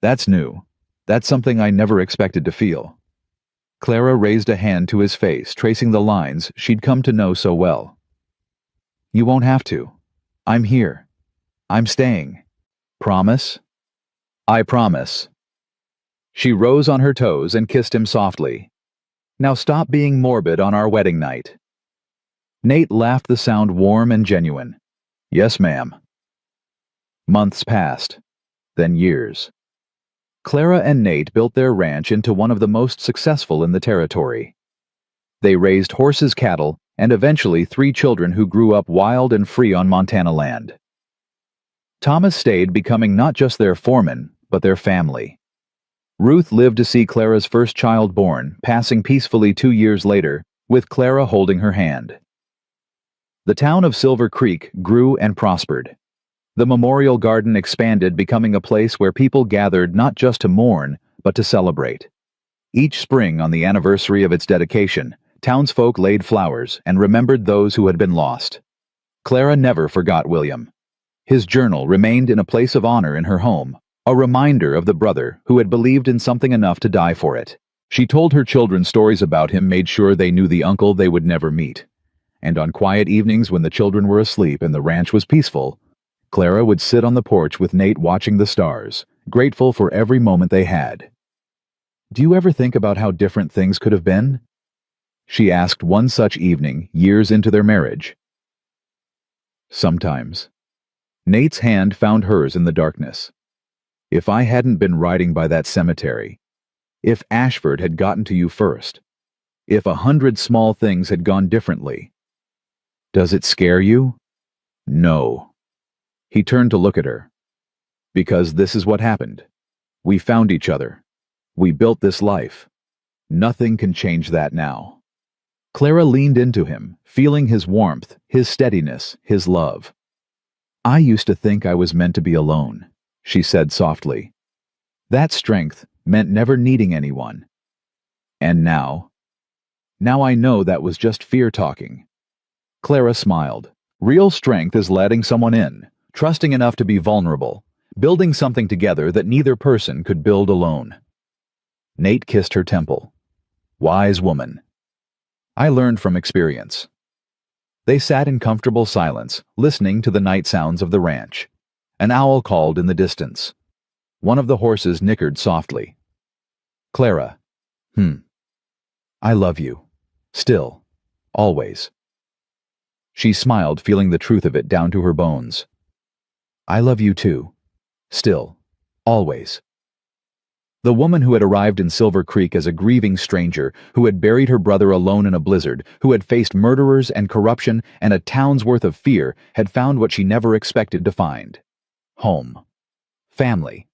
That's new. That's something I never expected to feel. Clara raised a hand to his face, tracing the lines she'd come to know so well. You won't have to. I'm here. I'm staying. Promise? I promise. She rose on her toes and kissed him softly. Now stop being morbid on our wedding night. Nate laughed, the sound warm and genuine. Yes, ma'am. Months passed, then years. Clara and Nate built their ranch into one of the most successful in the territory. They raised horses, cattle, and eventually 3 children who grew up wild and free on Montana land. Thomas stayed, becoming not just their foreman, but their family. Ruth lived to see Clara's first child born, passing peacefully 2 years later, with Clara holding her hand. The town of Silver Creek grew and prospered. The memorial garden expanded, becoming a place where people gathered not just to mourn, but to celebrate. Each spring, on the anniversary of its dedication, townsfolk laid flowers and remembered those who had been lost. Clara never forgot William. His journal remained in a place of honor in her home, a reminder of the brother who had believed in something enough to die for it. She told her children stories about him, made sure they knew the uncle they would never meet. And on quiet evenings when the children were asleep and the ranch was peaceful, Clara would sit on the porch with Nate watching the stars, grateful for every moment they had. Do you ever think about how different things could have been? She asked one such evening, years into their marriage. Sometimes. Nate's hand found hers in the darkness. If I hadn't been riding by that cemetery, if Ashford had gotten to you first, if 100 small things had gone differently. Does it scare you? No. He turned to look at her. Because this is what happened. We found each other. We built this life. Nothing can change that now. Clara leaned into him, feeling his warmth, his steadiness, his love. I used to think I was meant to be alone, she said softly. That strength meant never needing anyone. And now I know that was just fear talking. Clara smiled. Real strength is letting someone in, trusting enough to be vulnerable, building something together that neither person could build alone. Nate kissed her temple. Wise woman. I learned from experience. They sat in comfortable silence, listening to the night sounds of the ranch. An owl called in the distance. One of the horses nickered softly. Clara. I love you. Still. Always. She smiled, feeling the truth of it down to her bones. I love you too. Still. Always. The woman who had arrived in Silver Creek as a grieving stranger, who had buried her brother alone in a blizzard, who had faced murderers and corruption and a town's worth of fear, had found what she never expected to find. Home. Family.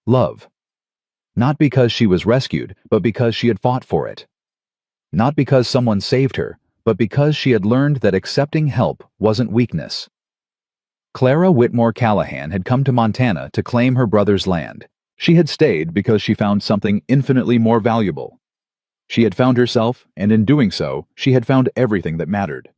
Love. Not because she was rescued, but because she had fought for it. Not because someone saved her, but because she had learned that accepting help wasn't weakness. Clara Whitmore Callahan had come to Montana to claim her brother's land. She had stayed because she found something infinitely more valuable. She had found herself, and in doing so, she had found everything that mattered.